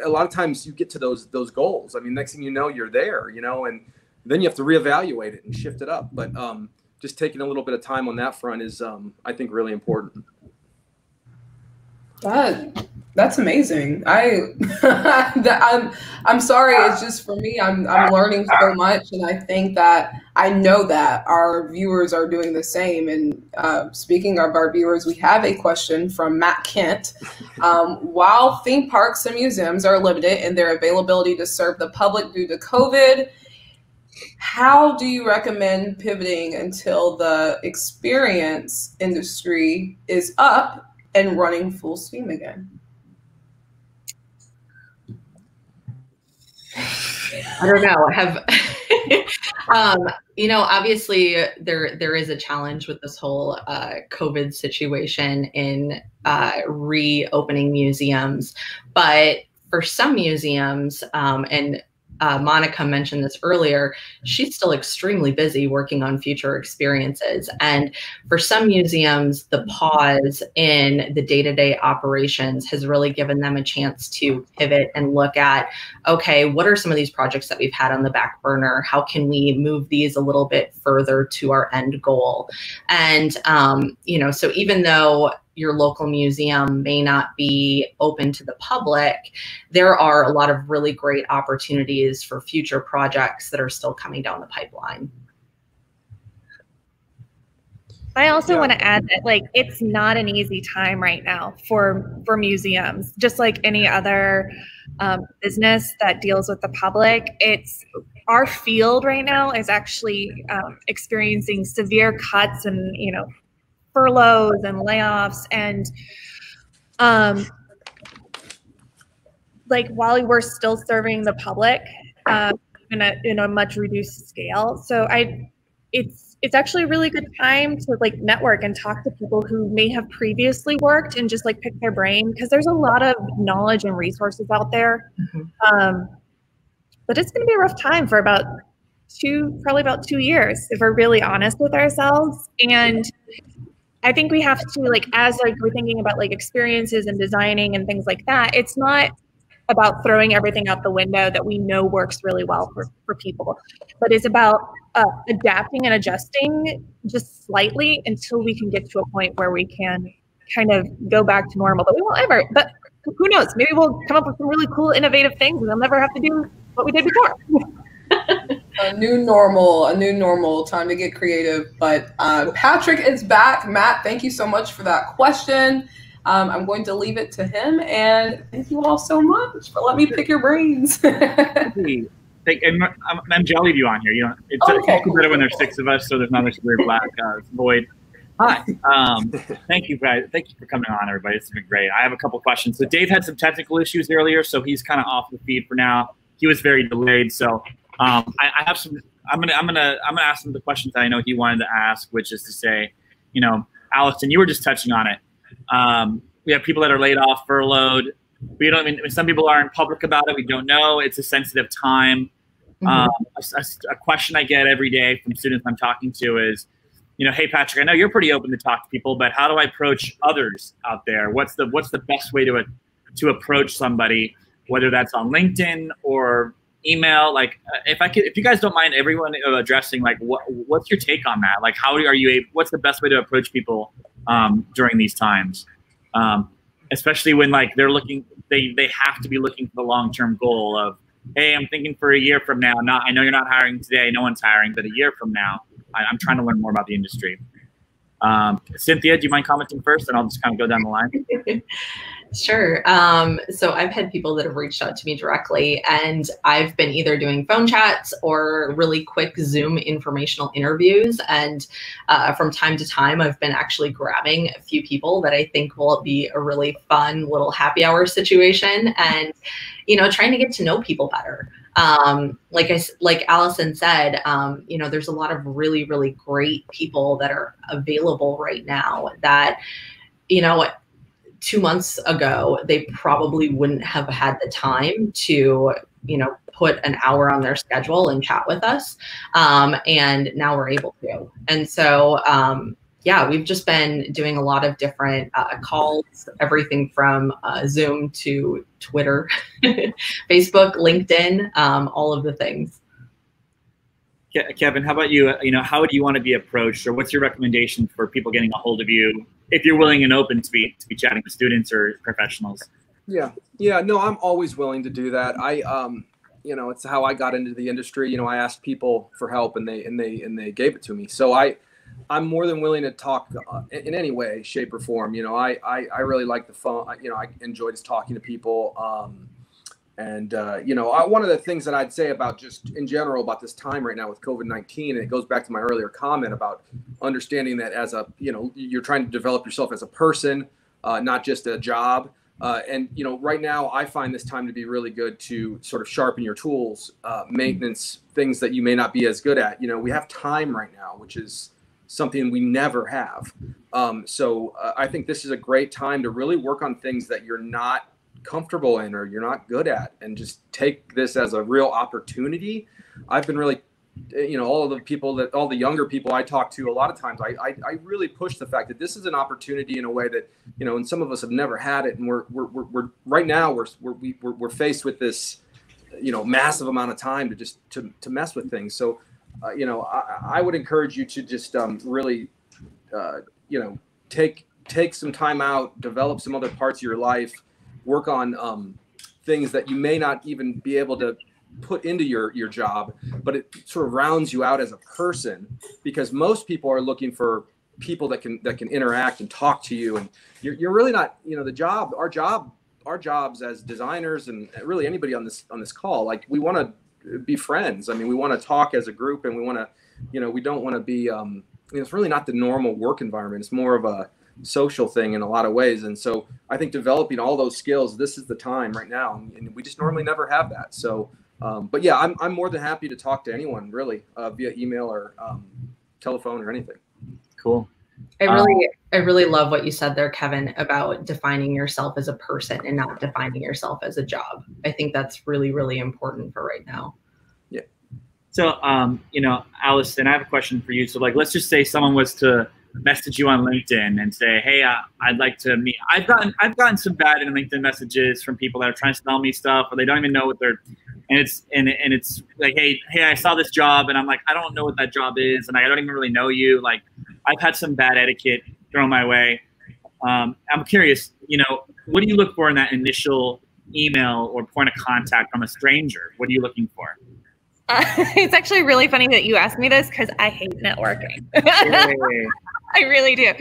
lot of times you get to those goals. I mean, next thing you know, you're there, and then you have to reevaluate it and shift it up. But just taking a little bit of time on that front is, I think, really important. That's amazing. I'm sorry. It's just, for me, I'm learning so much, and I think that I know that our viewers are doing the same. And speaking of our viewers, we have a question from Matt Kent. While theme parks and museums are limited in their availability to serve the public due to COVID, how do you recommend pivoting until the experience industry is up and running full steam again? I don't know. You know, obviously there is a challenge with this whole COVID situation in reopening museums, but for some museums, and Monica mentioned this earlier, she's still extremely busy working on future experiences. And for some museums, the pause in the day-to-day operations has really given them a chance to pivot and look at, okay, what are some of these projects that we've had on the back burner? How can we move these a little bit further to our end goal? And, you know, so even though your local museum may not be open to the public, there are a lot of really great opportunities for future projects that are still coming down the pipeline. I also want to add that, like, it's not an easy time right now for museums, just like any other business that deals with the public. It's our field right now is actually experiencing severe cuts and, you know, furloughs and layoffs, and like while we're still serving the public in a much reduced scale. So it's actually a really good time to like network and talk to people who may have previously worked and just like pick their brain, because there's a lot of knowledge and resources out there. But it's going to be a rough time for probably about 2 years, if we're really honest with ourselves. And I think we have to, like, as like we're thinking about like experiences and designing and things like that, it's not about throwing everything out the window that we know works really well for people, but it's about adapting and adjusting just slightly until we can get to a point where we can kind of go back to normal. But we won't ever, but who knows, maybe we'll come up with some really cool innovative things and they'll never have to do what we did before. A new normal, time to get creative. But Patrick is back. Matt, thank you so much for that question. I'm going to leave it to him, and thank you all so much for letting me pick your brains. And I'm jelly you on here. You know, it's cool. better when there's 6 of us, so there's not this weird black void. Hi. Thank you, guys. Thank you for coming on, everybody. This has been great. I have a couple questions. So Dave had some technical issues earlier, so he's kind of off the feed for now. He was very delayed, so I have some. I'm gonna ask him the questions that I know he wanted to ask, which is to say, you know, Allison, you were just touching on it. We have people that are laid off, furloughed. We don't. I mean, some people aren't public about it. We don't know. It's a sensitive time. A question I get every day from students I'm talking to is, you know, hey Patrick, I know you're pretty open to talk to people, but how do I approach others out there? What's the best way to approach somebody, whether that's on LinkedIn or email? Like, if you guys don't mind, everyone addressing, like, what's your take on that? Like, how are you what's the best way to approach people during these times, especially when like they're looking, they have to be looking for the long-term goal of, hey, I'm thinking for a year from now. I know you're not hiring today, no one's hiring, but a year from now, I'm trying to learn more about the industry. Cynthia, do you mind commenting first, and I'll just kind of go down the line? Sure. So I've had people that have reached out to me directly, and I've been either doing phone chats or really quick Zoom informational interviews. And from time to time, I've been actually grabbing a few people that I think will be a really fun little happy hour situation, and, you know, trying to get to know people better. Like Allison said, you know, there's a lot of really, really great people that are available right now that, you know, 2 months ago, they probably wouldn't have had the time to, you know, put an hour on their schedule and chat with us. And now we're able to. And so, yeah, we've just been doing a lot of different calls, everything from Zoom to Twitter, Facebook, LinkedIn, all of the things. Kevin, how about you? You know, how would you want to be approached, or what's your recommendation for people getting a hold of you if you're willing and open to be chatting with students or professionals? Yeah, no, I'm always willing to do that. You know, it's how I got into the industry. You know, I asked people for help, and they gave it to me. So I'm more than willing to talk in any way, shape, or form. You know, I really like the phone. You know, I enjoy just talking to people. You know, one of the things that I'd say about just in general about this time right now with COVID-19, and it goes back to my earlier comment about understanding that as a, you know, you're trying to develop yourself as a person, not just a job. And, you know, right now I find this time to be really good to sort of sharpen your tools, maintenance, things that you may not be as good at. You know, we have time right now, which is something we never have. So I think this is a great time to really work on things that you're not comfortable in or you're not good at, and just take this as a real opportunity. I've been really, you know, all the younger people I talk to, a lot of times I really push the fact that this is an opportunity in a way that, you know, and some of us have never had it, and we're right now we're faced with this, you know, massive amount of time to just to mess with things. So you know, I would encourage you to just really you know, take some time out, develop some other parts of your life, work on things that you may not even be able to put into your job, but it sort of rounds you out as a person, because most people are looking for people that can interact and talk to you, and you're really not, you know, our jobs as designers, and really anybody on this call, like, we want to be friends. I mean, we want to talk as a group, and we want to, you know, we don't want to be you know, it's really not the normal work environment. It's more of a social thing in a lot of ways. And so I think developing all those skills, this is the time right now, and we just normally never have that. So but yeah, I'm more than happy to talk to anyone, really, via email or telephone or anything. Cool. I really love what you said there, Kevin, about defining yourself as a person and not defining yourself as a job. I think that's really, really important for right now. Yeah. So, you know, Allison, I have a question for you. So, like, let's just say someone was to message you on LinkedIn and say, "Hey, I'd like to meet." I've gotten some bad LinkedIn messages from people that are trying to sell me stuff, or they don't even know what they're. And it's like, hey, I saw this job, and I'm like, I don't know what that job is, and I don't even really know you. Like, I've had some bad etiquette thrown my way. I'm curious, you know, what do you look for in that initial email or point of contact from a stranger? What are you looking for? It's actually really funny that you asked me this, because I hate networking. I really do.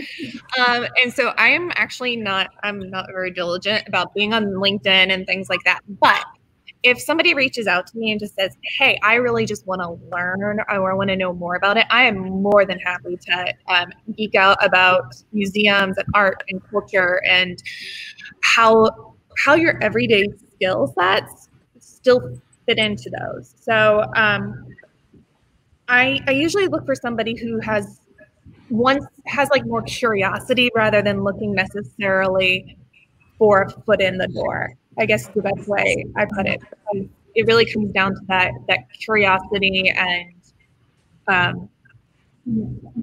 And so I'm not very diligent about being on LinkedIn and things like that. But if somebody reaches out to me and just says, "Hey, I really just want to learn, or I want to know more about it," I am more than happy to geek out about museums and art and culture, and how your everyday skill sets still fit into those. So I usually look for somebody who has like more curiosity rather than looking necessarily for a foot in the door, I guess is the best way I put it. It really comes down to that curiosity and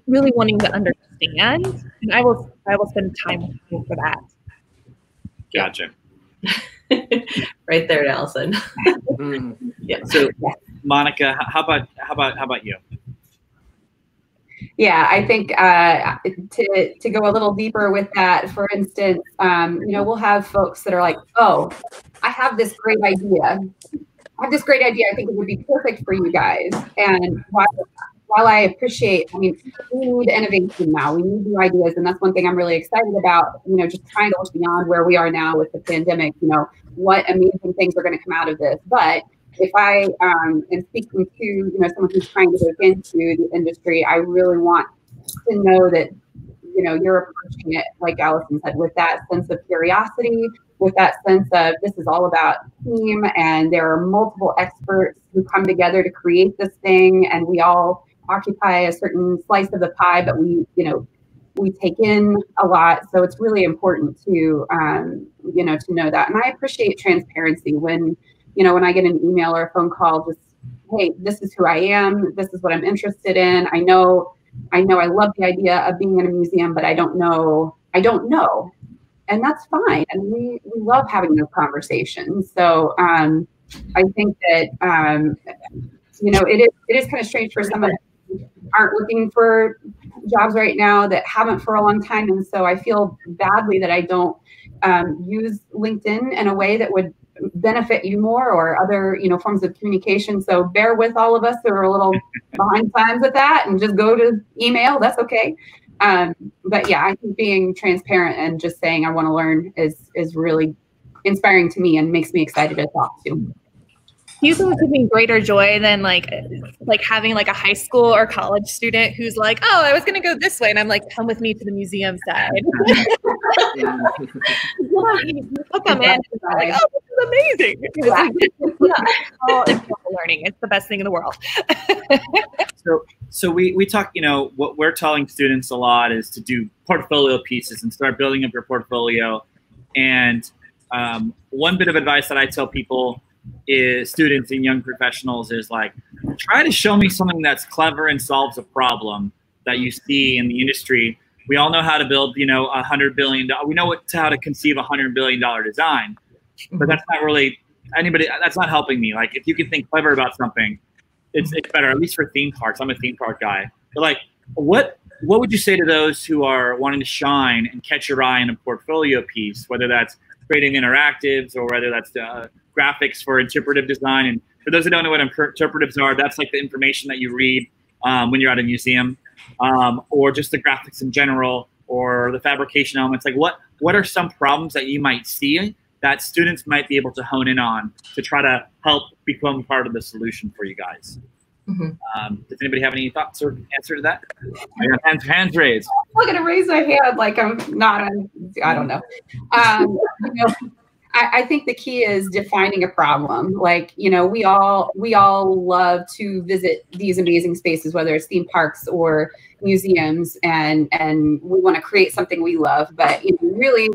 really wanting to understand. And I will spend time with you for that. Gotcha. Right there, Allison. Yeah. So, Monica, how about you? Yeah, I think to go a little deeper with that, for instance, you know, we'll have folks that are like, "Oh, I have this great idea. I think it would be perfect for you guys." And while I appreciate, I mean, we need innovation now. We need new ideas, and that's one thing I'm really excited about. You know, just trying to look beyond where we are now with the pandemic. You know, what amazing things are going to come out of this, but if I am speaking to, you know, someone who's trying to break into the industry, I really want to know that, you know, you're approaching it, like Allison said, with that sense of curiosity, with that sense of this is all about team, and there are multiple experts who come together to create this thing, and we all occupy a certain slice of the pie, but we take in a lot. So it's really important to, you know, to know that. And I appreciate transparency when I get an email or a phone call, just, "Hey, this is who I am. This is what I'm interested in. I know I love the idea of being in a museum, but I don't know. And that's fine. And we love having those conversations. So I think that, you know, it is kind of strange for some of who aren't looking for jobs right now, that haven't for a long time. And so I feel badly that I don't use LinkedIn in a way that would benefit you more, or other, you know, forms of communication. So bear with all of us who are a little behind times with that, and just go to email. That's okay. But yeah, I think being transparent and just saying I want to learn is really inspiring to me and makes me excited to talk to. few things give me greater joy than like having like a high school or college student who's like, oh, I was gonna go this way, and I'm like, come with me to the museum side. You put them in, and like, oh, this is amazing. Oh, it's learning. It's the best thing in the world. So we talk, you know, what we're telling students a lot is to do portfolio pieces and start building up your portfolio. And one bit of advice that I tell people is students and young professionals is like, try to show me something that's clever and solves a problem that you see in the industry. We all know how to build, you know, $100 billion. We know how to conceive a $100 billion design, but that's not really anybody. That's not helping me. Like, if you can think clever about something, it's better. At least for theme parks, I'm a theme park guy. But like, what would you say to those who are wanting to shine and catch your eye in a portfolio piece, whether that's creating interactives or whether that's graphics for interpretive design? And for those who don't know what interpretives are, that's like the information that you read when you're at a museum, or just the graphics in general, or the fabrication elements. Like, what are some problems that you might see that students might be able to hone in on to try to help become part of the solution for you guys? Does anybody have any thoughts or answer to that? Hands raised. I'm going to raise my hand like I'm not on, I don't know. You know, I think the key is defining a problem. Like, you know, we all love to visit these amazing spaces, whether it's theme parks or museums, and we want to create something we love. But, you know, really,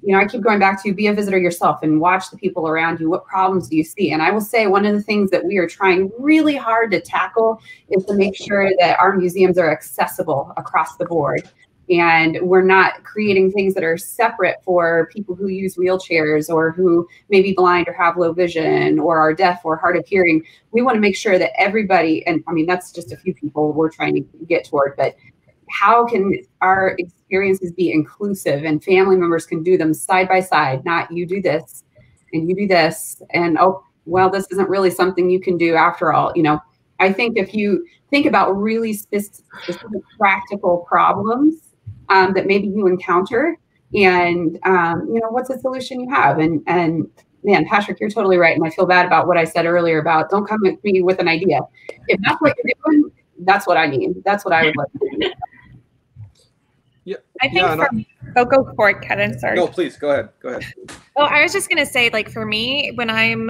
you know, I keep going back to be a visitor yourself and watch the people around you. What problems do you see? And I will say one of the things that we are trying really hard to tackle is to make sure that our museums are accessible across the board. And we're not creating things that are separate for people who use wheelchairs or who may be blind or have low vision or are deaf or hard of hearing. We want to make sure that everybody, and I mean, that's just a few people we're trying to get toward, but how can our experiences be inclusive and family members can do them side by side, not you do this and you do this, and oh, well, this isn't really something you can do after all. You know, I think if you think about really specific practical problems that maybe you encounter, and you know, what's the solution you have? And man, Patrick, you're totally right. And I feel bad about what I said earlier about don't come at me with an idea. If that's what you're doing, that's what I mean. That's what I would like to do. Yeah, I think go for it, Kevin. Sorry. No, please go ahead. Go ahead. Oh, I was just gonna say, like, for me, when I'm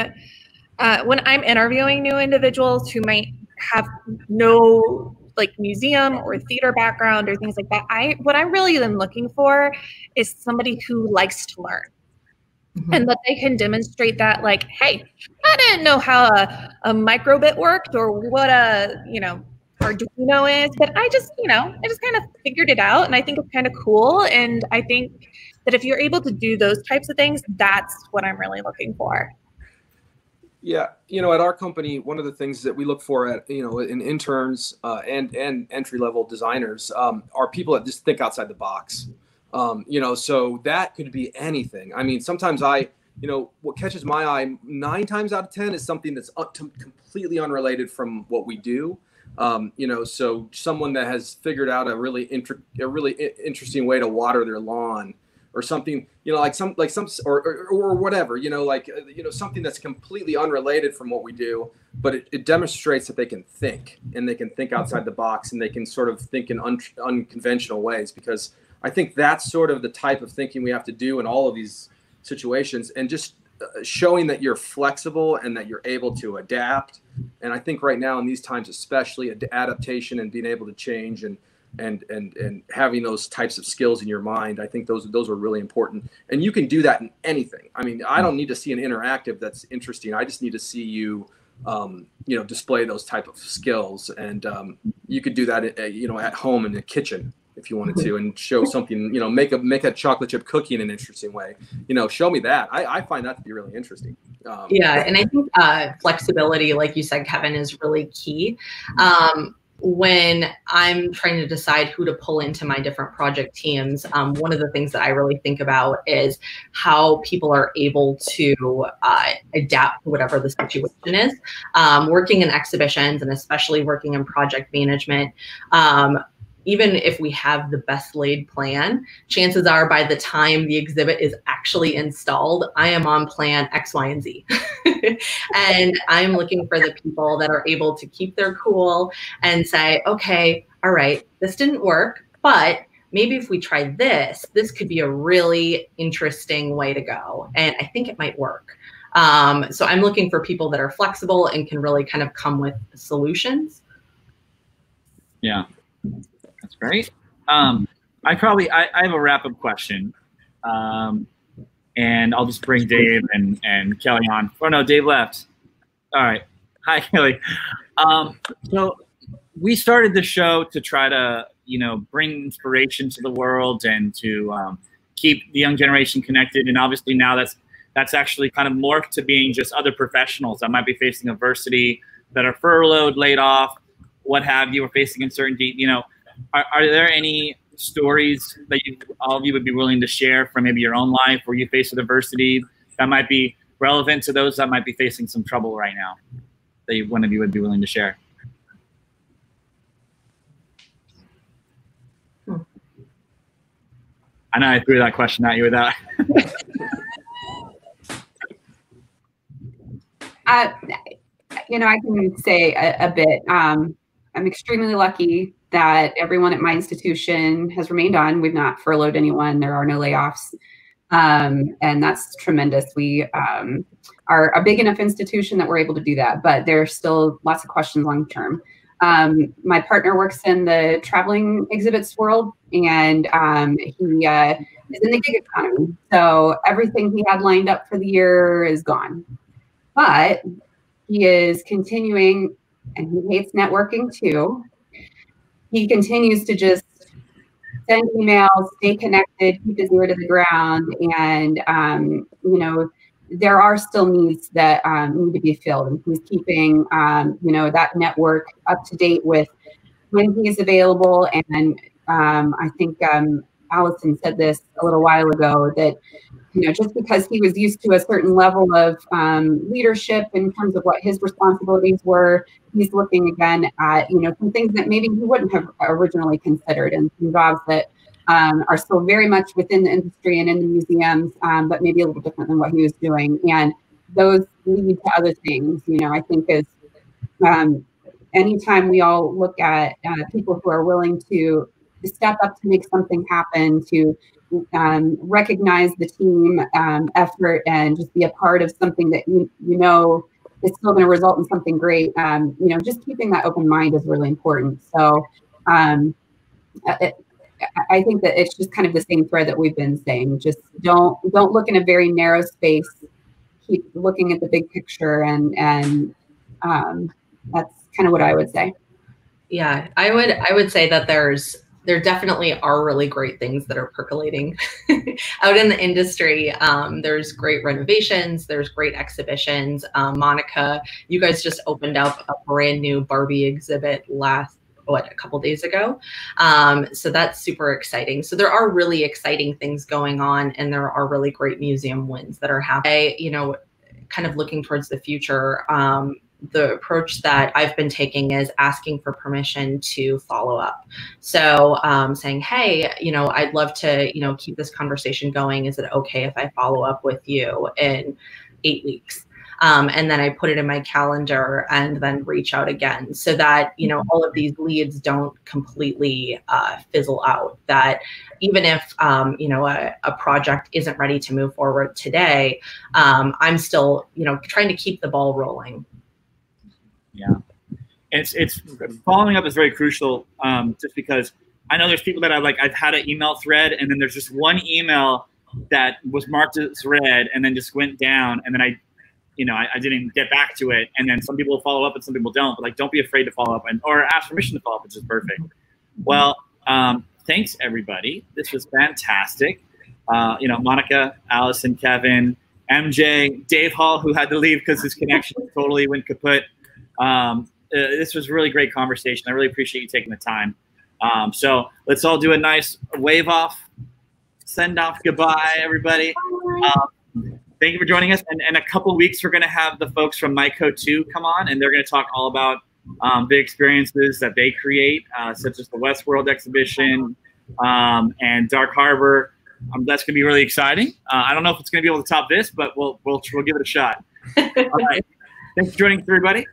interviewing new individuals who might have no like museum or theater background or things like that, what I really am looking for is somebody who likes to learn. And that they can demonstrate that, like, hey, I didn't know how a microbit worked or what a, you know, Arduino is, but I just kind of figured it out, and I think it's kind of cool. And I think that if you're able to do those types of things, that's what I'm really looking for. Yeah, you know, at our company, one of the things that we look for at, you know, in interns and entry-level designers are people that just think outside the box. You know, so that could be anything. I mean, sometimes you know, what catches my eye 9 times out of 10 is something that's completely unrelated from what we do. You know, so someone that has figured out a really interesting way to water their lawn, or something, you know, or whatever, you know, like, you know, something that's completely unrelated from what we do, but it demonstrates that they can think, and they can think outside the box, and they can sort of think in unconventional ways, because I think that's sort of the type of thinking we have to do in all of these situations, and just showing that you're flexible and that you're able to adapt. And I think right now in these times, especially adaptation and being able to change and having those types of skills in your mind, I think those are really important. And you can do that in anything. I mean, I don't need to see an interactive that's interesting. I just need to see you, you know, display those type of skills. And you could do that, you know, at home in the kitchen if you wanted to, and show something, you know, make a chocolate chip cookie in an interesting way. You know, show me that. I find that to be really interesting. Yeah, and I think flexibility, like you said, Kevin, is really key. When I'm trying to decide who to pull into my different project teams, one of the things that I really think about is how people are able to adapt to whatever the situation is. Working in exhibitions, and especially working in project management, even if we have the best laid plan, chances are by the time the exhibit is actually installed, I am on plan X, Y, and Z. And I'm looking for the people that are able to keep their cool and say, okay, all right, this didn't work, but maybe if we try this, this could be a really interesting way to go. And I think it might work. So I'm looking for people that are flexible and can really kind of come with solutions. Yeah. That's great. I have a wrap-up question, and I'll just bring Dave and Kelly on. Oh no, Dave left. All right. Hi, Kelly. So we started the show to try to, bring inspiration to the world and to keep the young generation connected. And obviously now that's actually kind of morphed to being just other professionals that might be facing adversity, that are furloughed, laid off, what have you, or facing uncertainty. Are there any stories that all of you would be willing to share from maybe your own life where you faced adversity that might be relevant to those that might be facing some trouble right now that one of you would be willing to share? I know I threw that question at you without. I can say a bit. I'm extremely lucky that everyone at my institution has remained on. We've not furloughed anyone. There are no layoffs. And that's tremendous. We are a big enough institution that we're able to do that, but there's still lots of questions long term. My partner works in the traveling exhibits world, and he is in the gig economy. So everything he had lined up for the year is gone. But he is continuing, and he hates networking too. He continues to just send emails, stay connected, keep his ear to the ground. And, there are still needs that need to be filled. And he's keeping, that network up to date with when he's available. And I think Allison said this a little while ago that, just because he was used to a certain level of leadership in terms of what his responsibilities were, he's looking again at, some things that maybe he wouldn't have originally considered, and some jobs that are still very much within the industry and in the museums, but maybe a little different than what he was doing. And those lead to other things, I think is anytime we all look at people who are willing to step up to make something happen, to recognize the team effort and just be a part of something that is still going to result in something great. Just keeping that open mind is really important. So I think that it's just kind of the same thread that we've been saying. Just don't look in a very narrow space. Keep looking at the big picture, and that's kind of what I would say. Yeah, I would say that there definitely are really great things that are percolating out in the industry. There's great renovations, there's great exhibitions. Monica, you guys just opened up a brand new Barbie exhibit a couple days ago. So that's super exciting. So there are really exciting things going on, and there are really great museum wins that are happening. Kind of looking towards the future, the approach that I've been taking is asking for permission to follow up. So saying, hey, I'd love to, keep this conversation going. Is it okay if I follow up with you in 8 weeks? And then I put it in my calendar and then reach out again, so that, all of these leads don't completely fizzle out. That even if, a project isn't ready to move forward today, I'm still, trying to keep the ball rolling. Yeah, it's following up is very crucial. Just because I know there's people that I've had an email thread, and then there's just one email that was marked as read and then just went down, and then I didn't get back to it. And then some people follow up and some people don't. But don't be afraid to follow up or ask permission to follow up, which is perfect. Well, thanks everybody. This was fantastic. Monica, Allison, Kevin, MJ, Dave Hall, who had to leave because his connection totally went kaput. This was a really great conversation. I really appreciate you taking the time. So let's all do a nice wave off, send off goodbye, everybody. Thank you for joining us. And in a couple of weeks, we're going to have the folks from MyCode 2 come on, and they're going to talk all about the experiences that they create, such as the Westworld exhibition and Dark Harbor. That's going to be really exciting. I don't know if it's going to be able to top this, but we'll give it a shot. All right. Thanks for joining us, everybody.